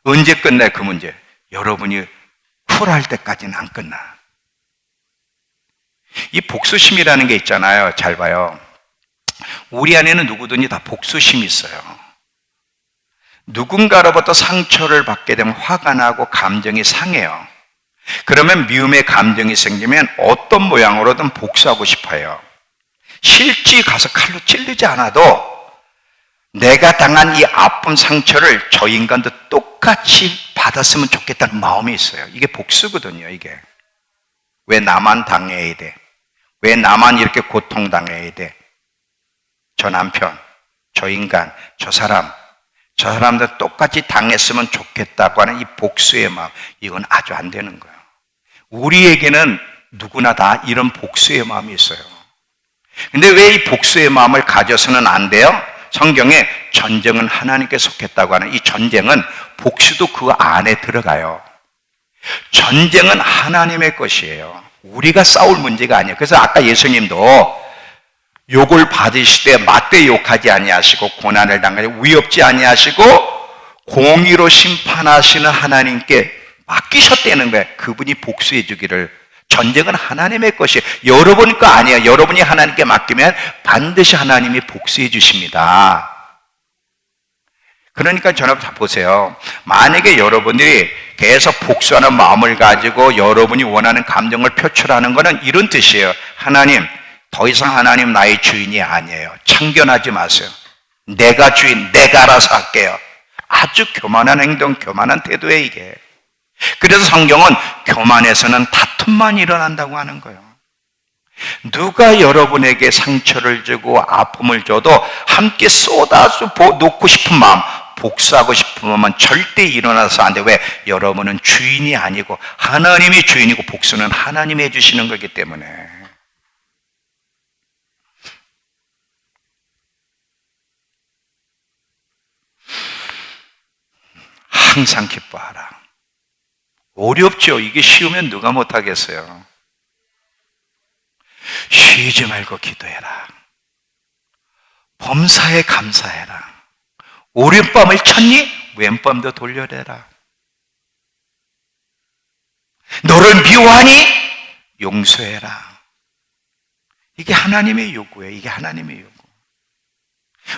언제 끝나요, 그 문제? 여러분이 쿨할 때까지는 안 끝나. 이 복수심이라는 게 있잖아요. 잘 봐요. 우리 안에는 누구든지 다 복수심이 있어요. 누군가로부터 상처를 받게 되면 화가 나고 감정이 상해요. 그러면 미움의 감정이 생기면 어떤 모양으로든 복수하고 싶어요. 실제 가서 칼로 찔르지 않아도 내가 당한 이 아픔 상처를 저 인간도 똑같이 받았으면 좋겠다는 마음이 있어요. 이게 복수거든요. 이게 왜 나만 당해야 돼? 왜 나만 이렇게 고통당해야 돼? 저 남편, 저 인간, 저 사람들 똑같이 당했으면 좋겠다고 하는 이 복수의 마음, 이건 아주 안 되는 거예요. 우리에게는 누구나 다 이런 복수의 마음이 있어요. 근데 왜 이 복수의 마음을 가져서는 안 돼요? 성경에 전쟁은 하나님께 속했다고 하는 이 전쟁은 복수도 그 안에 들어가요. 전쟁은 하나님의 것이에요. 우리가 싸울 문제가 아니에요. 그래서 아까 예수님도 욕을 받으시되 맞대 욕하지 아니하시고 고난을 당하지 위협지 아니하시고 공의로 심판하시는 하나님께 맡기셨다는 거예요. 그분이 복수해 주기를. 전쟁은 하나님의 것이에요. 여러분 거 아니에요. 여러분이 하나님께 맡기면 반드시 하나님이 복수해 주십니다. 그러니까 저는 다 보세요. 만약에 여러분들이 계속 복수하는 마음을 가지고 여러분이 원하는 감정을 표출하는 것은 이런 뜻이에요. 하나님, 더 이상 하나님 나의 주인이 아니에요. 참견하지 마세요. 내가 주인, 내가 알아서 할게요. 아주 교만한 행동, 교만한 태도예요, 이게. 그래서 성경은 교만에서는 다툼만 일어난다고 하는 거예요. 누가 여러분에게 상처를 주고 아픔을 줘도 함께 쏟아서 놓고 싶은 마음, 복수하고 싶은 마음은 절대 일어나서 안 돼. 왜? 여러분은 주인이 아니고 하나님이 주인이고 복수는 하나님이 해주시는 거기 때문에. 항상 기뻐하라. 어렵죠. 이게 쉬우면 누가 못하겠어요. 쉬지 말고 기도해라. 범사에 감사해라. 오랜밤을 쳤니? 왼밤도 돌려내라. 너를 미워하니? 용서해라. 이게 하나님의 요구예요. 이게 하나님의 요구.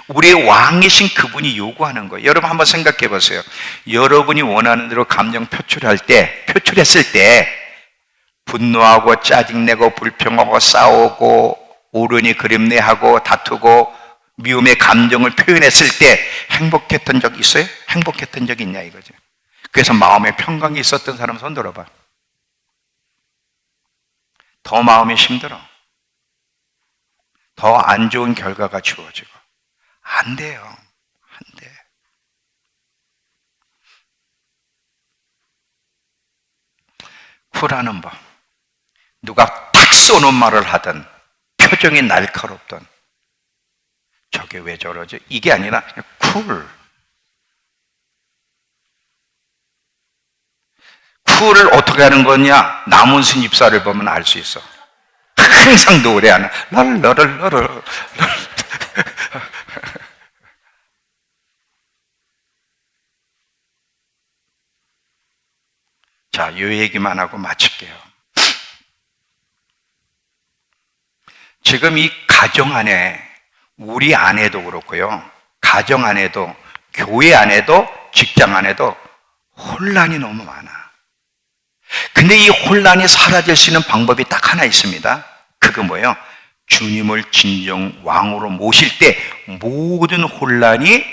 우리의 왕이신 그분이 요구하는 거예요. 여러분 한번 생각해 보세요. 여러분이 원하는 대로 감정 표출했을 때 분노하고 짜증내고 불평하고 싸우고 오르니 그림내하고 다투고 미움의 감정을 표현했을 때 행복했던 적 있어요? 행복했던 적 있냐 이거죠. 그래서 마음에 평강이 있었던 사람 손 들어봐. 더 마음이 힘들어. 더 안 좋은 결과가 주어지고. 안 돼요. 안 돼. 쿨하는 법. 누가 탁 쏘는 말을 하든 표정이 날카롭든 저게 왜 저러지? 이게 아니라 쿨. 쿨을 어떻게 하는 거냐? 남은순 입사를 보면 알 수 있어. 항상 노래하는 랄라랄라랄. 자, 이 얘기만 하고 마칠게요. 지금 이 가정 안에 우리 안에도 그렇고요. 가정 안에도 교회 안에도 직장 안에도 혼란이 너무 많아. 근데 이 혼란이 사라질 수 있는 방법이 딱 하나 있습니다. 그건 뭐예요? 주님을 진정 왕으로 모실 때 모든 혼란이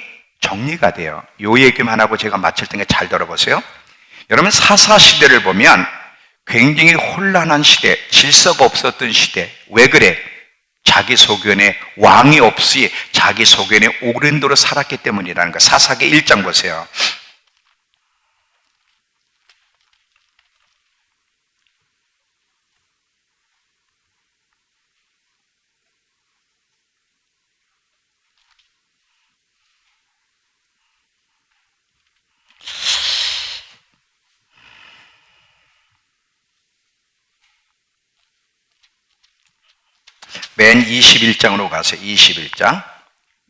정리가 돼요. 요 얘기만 하고 제가 마칠 테니까 잘 들어보세요. 여러분 사사시대를 보면 굉장히 혼란한 시대, 질서가 없었던 시대. 왜 그래? 자기 소견에 왕이 없이 자기 소견에 옳은 대로 살았기 때문이라는 거. 사사기 1장 보세요. 맨 21장으로 가세요. 21장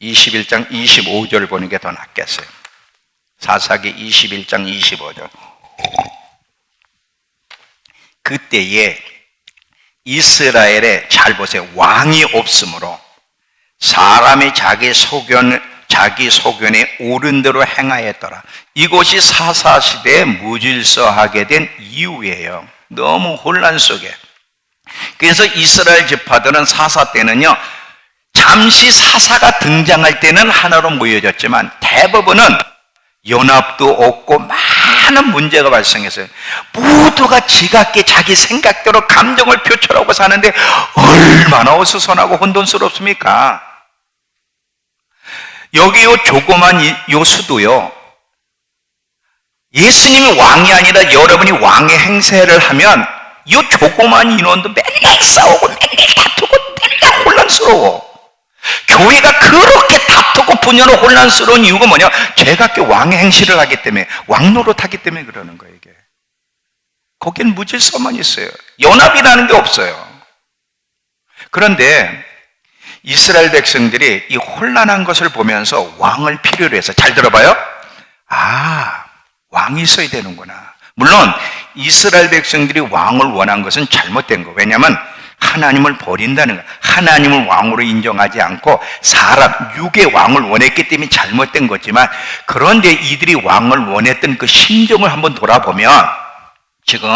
25절 보는 게 더 낫겠어요. 사사기 21장 25절. 그때에 이스라엘에 잘 보세요. 왕이 없으므로 사람이 자기 소견에 옳은 대로 행하였더라. 이것이 사사시대에 무질서하게 된 이유예요. 너무 혼란 속에. 그래서 이스라엘 지파들은 사사 때는요, 잠시 사사가 등장할 때는 하나로 모여졌지만 대부분은 연합도 없고 많은 문제가 발생했어요. 모두가 지각게 자기 생각대로 감정을 표출하고 사는데 얼마나 어수선하고 혼돈스럽습니까? 여기 요 조그만 요 수도요, 예수님이 왕이 아니라 여러분이 왕의 행세를 하면 이 조그만 인원도 맨날 싸우고 맨날 다투고 맨날 혼란스러워. 교회가 그렇게 다투고 분열하고 혼란스러운 이유가 뭐냐? 제가 왕의 행실을 하기 때문에, 왕 노릇하기 때문에 그러는 거예요, 이게. 거긴 무질서만 있어요. 연합이라는 게 없어요. 그런데 이스라엘 백성들이 이 혼란한 것을 보면서 왕을 필요로 해서, 잘 들어봐요. 왕이 있어야 되는구나. 물론 이스라엘 백성들이 왕을 원한 것은 잘못된 거. 왜냐하면 하나님을 버린다는 거. 하나님을 왕으로 인정하지 않고 사람, 육의 왕을 원했기 때문에 잘못된 거지만, 그런데 이들이 왕을 원했던 그 심정을 한번 돌아보면 지금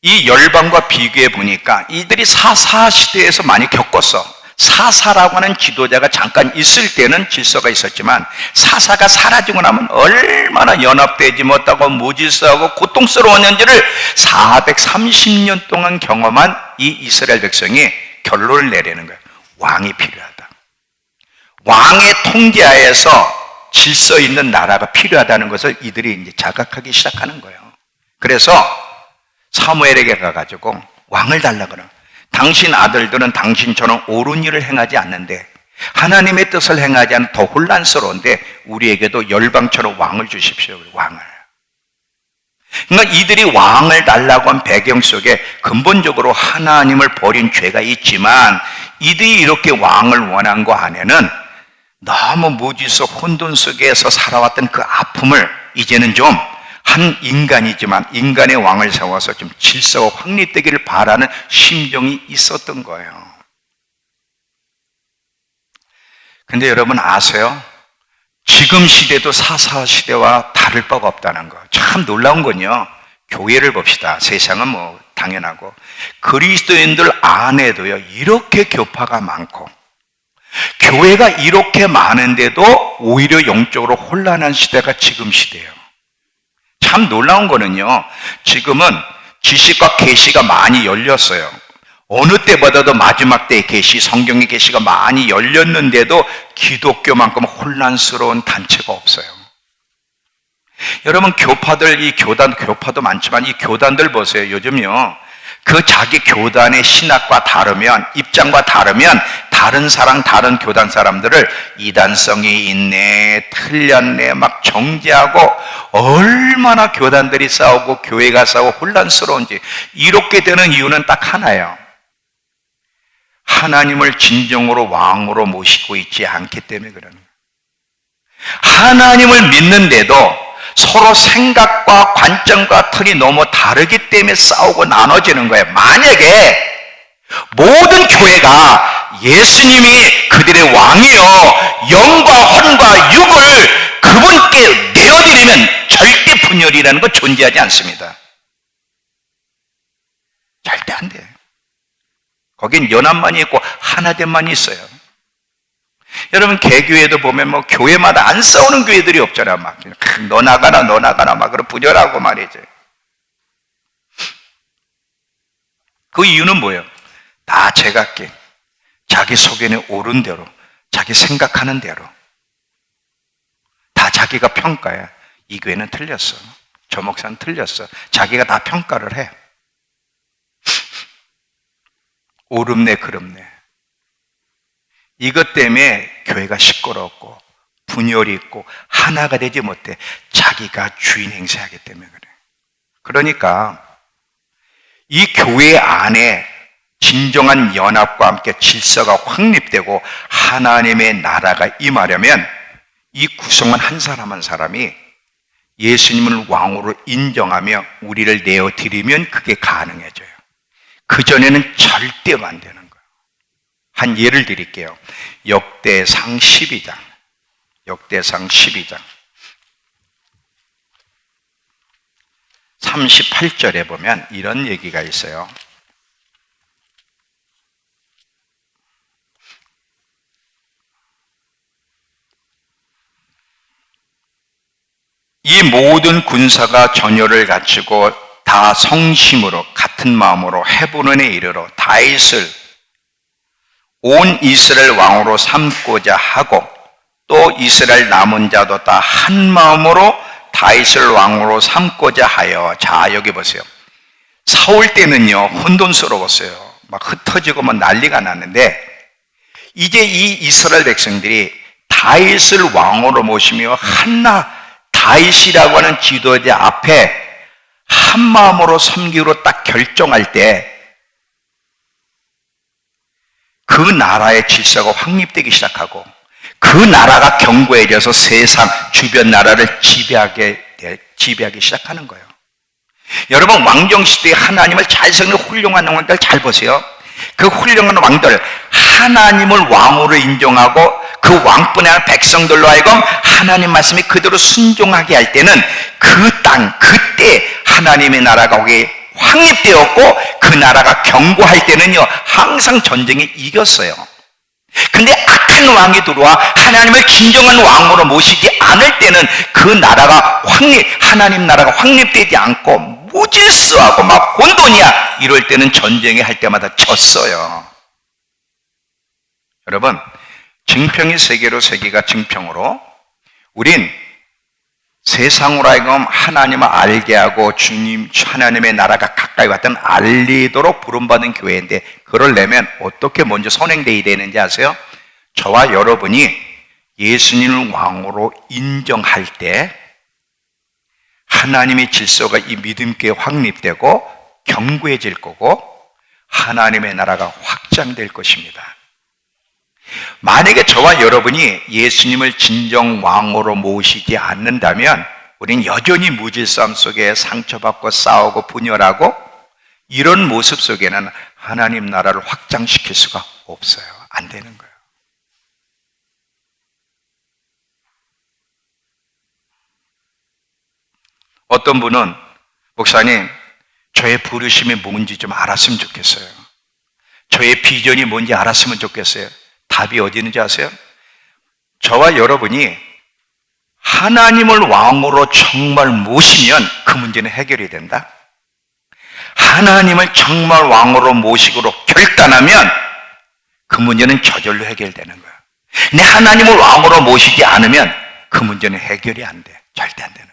이 열방과 비교해 보니까 이들이 사사 시대에서 많이 겪었어. 사사라고 하는 지도자가 잠깐 있을 때는 질서가 있었지만 사사가 사라지고 나면 얼마나 연합되지 못하고 무질서하고 고통스러웠는지를 430년 동안 경험한 이 이스라엘 백성이 결론을 내리는 거예요. 왕이 필요하다. 왕의 통제하에서 질서 있는 나라가 필요하다는 것을 이들이 이제 자각하기 시작하는 거예요. 그래서 사무엘에게 가가지고 왕을 달라 그래요. 당신 아들들은 당신처럼 옳은 일을 행하지 않는데 하나님의 뜻을 행하지 않으면 더 혼란스러운데 우리에게도 열방처럼 왕을 주십시오. 왕을. 그러니까 이들이 왕을 달라고 한 배경 속에 근본적으로 하나님을 버린 죄가 있지만, 이들이 이렇게 왕을 원한 거 안에는 너무 무질서 혼돈 속에서 살아왔던 그 아픔을 이제는 좀 한 인간이지만 인간의 왕을 세워서 좀 질서가 확립되기를 바라는 심정이 있었던 거예요. 근데 여러분 아세요? 지금 시대도 사사 시대와 다를 바가 없다는 거. 참 놀라운 건요, 교회를 봅시다. 세상은 뭐 당연하고 그리스도인들 안에도요 이렇게 교파가 많고 교회가 이렇게 많은데도 오히려 영적으로 혼란한 시대가 지금 시대예요. 참 놀라운 거는요, 지금은 지식과 계시가 많이 열렸어요. 어느 때보다도 마지막 때의 계시, 성경의 계시가 많이 열렸는데도 기독교만큼 혼란스러운 단체가 없어요. 여러분 교파들, 이 교파도 많지만 이 교단들 보세요. 요즘요 그 자기 교단의 신학과 다르면, 입장과 다르면 다른 교단 사람들을 이단성이 있네, 틀렸네 막 정죄하고, 얼마나 교단들이 싸우고 교회가 싸우고 혼란스러운지. 이렇게 되는 이유는 딱 하나예요. 하나님을 진정으로 왕으로 모시고 있지 않기 때문에 그러는 거예요. 하나님을 믿는데도 서로 생각과 관점과 틀이 너무 다르기 때문에 싸우고 나눠지는 거예요. 만약에 모든 교회가 예수님이 그들의 왕이요 영과 혼과 육을 그분께 내어드리면 절대 분열이라는 건 존재하지 않습니다. 절대 안 돼요. 거긴 연합만이 있고 하나됨만이 있어요. 여러분 개교회도 보면 뭐 교회마다 안 싸우는 교회들이 없잖아요. 막 너 나가라 막 그런 분열하고 말이죠. 그 이유는 뭐예요? 다 제각기 자기 속에는 옳은 대로, 자기 생각하는 대로 다 자기가 평가해. 이 교회는 틀렸어, 저 목사는 틀렸어. 자기가 다 평가를 해. 옳음네 그름네. 이것 때문에 교회가 시끄럽고 분열이 있고 하나가 되지 못해. 자기가 주인 행세하기 때문에 그래. 그러니까 이 교회 안에 진정한 연합과 함께 질서가 확립되고 하나님의 나라가 임하려면 이 구성원 한 사람 한 사람이 예수님을 왕으로 인정하며 우리를 내어드리면 그게 가능해져요. 그전에는 절대로 안 되는 거예요. 한 예를 드릴게요. 역대상 12장 38절에 보면 이런 얘기가 있어요. 이 모든 군사가 전열을 갖추고 다 성심으로 같은 마음으로 헤브론에 이르러 다윗을 온 이스라엘 왕으로 삼고자 하고 또 이스라엘 남은 자도 다 한 마음으로 다윗을 왕으로 삼고자 하여. 자, 여기 보세요. 사울 때는요 혼돈스러웠어요. 막 흩어지고 막 난리가 났는데 이제 이 이스라엘 백성들이 다윗을 왕으로 모시며 다윗이라고 하는 지도자 앞에 한 마음으로 섬기기로 딱 결정할 때 그 나라의 질서가 확립되기 시작하고 그 나라가 견고해져서 세상 주변 나라를 지배하기 시작하는 거예요. 여러분, 왕정시대에 하나님을 잘 섬기는 훌륭한 왕들 잘 보세요. 그 훌륭한 왕들, 하나님을 왕으로 인정하고 그 왕뿐이 아니라 백성들로 하여금 하나님 말씀에 그대로 순종하게 할 때는 그 땅, 그때 하나님의 나라가 거기에 확립되었고 그 나라가 견고할 때는요 항상 전쟁에 이겼어요. 근데 악한 왕이 들어와 하나님을 진정한 왕으로 모시지 않을 때는 그 나라가 하나님 나라가 확립되지 않고 무질서하고 막 혼돈이야, 이럴 때는 전쟁에 할 때마다 졌어요. 여러분, 증평이 세계로, 세계가 증평으로 우린 세상으로 하여금 하나님을 알게 하고 주님, 하나님의 나라가 가까이 왔던 알리도록 부름받은 교회인데, 그러려면 어떻게 먼저 선행되어야 되는지 아세요? 저와 여러분이 예수님을 왕으로 인정할 때 하나님의 질서가 이 믿음께 확립되고 견고해질 거고 하나님의 나라가 확장될 것입니다. 만약에 저와 여러분이 예수님을 진정 왕으로 모시지 않는다면 우린 여전히 무질서함 속에 상처받고 싸우고 분열하고, 이런 모습 속에는 하나님 나라를 확장시킬 수가 없어요. 안 되는 거예요. 어떤 분은, 목사님, 저의 부르심이 뭔지 좀 알았으면 좋겠어요. 저의 비전이 뭔지 알았으면 좋겠어요. 답이 어디 있는지 아세요? 저와 여러분이 하나님을 왕으로 정말 모시면 그 문제는 해결이 된다. 하나님을 정말 왕으로 모시기로 결단하면 그 문제는 저절로 해결되는 거야. 근데 하나님을 왕으로 모시지 않으면 그 문제는 해결이 안 돼. 절대 안 되는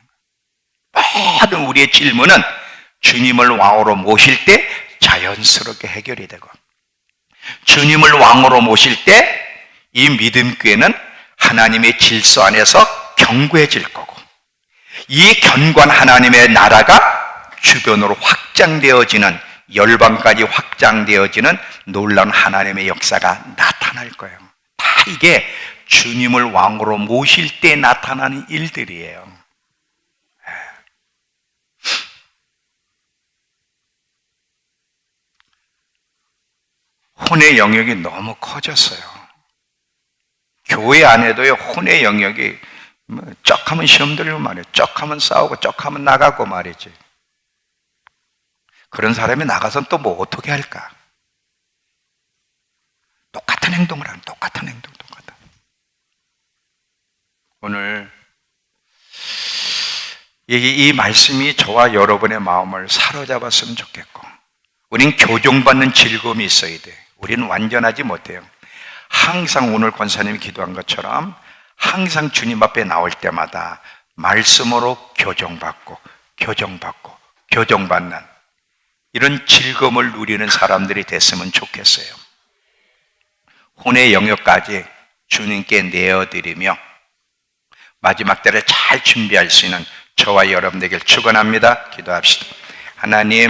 거야. 모든 우리의 질문은 주님을 왕으로 모실 때 자연스럽게 해결이 되고, 주님을 왕으로 모실 때 이 믿음교회는 하나님의 질서 안에서 견고해질 거고, 이 견고한 하나님의 나라가 주변으로 확장되어지는, 열방까지 확장되어지는 놀라운 하나님의 역사가 나타날 거예요. 다 이게 주님을 왕으로 모실 때 나타나는 일들이에요. 혼의 영역이 너무 커졌어요. 교회 안에도요, 혼의 영역이 쩍하면 시험 들고 말이에요. 쩍하면 싸우고 쩍하면 나가고 말이지. 그런 사람이 나가서 또 뭐 어떻게 할까? 똑같은 행동을 하는, 똑같은 행동. 오늘 이 말씀이 저와 여러분의 마음을 사로잡았으면 좋겠고, 우린 교정받는 즐거움이 있어야 돼. 우리는 완전하지 못해요. 항상 오늘 권사님이 기도한 것처럼 항상 주님 앞에 나올 때마다 말씀으로 교정받고 교정받는 이런 즐거움을 누리는 사람들이 됐으면 좋겠어요. 혼의 영역까지 주님께 내어드리며 마지막 때를 잘 준비할 수 있는 저와 여러분에게 축원합니다. 기도합시다. 하나님,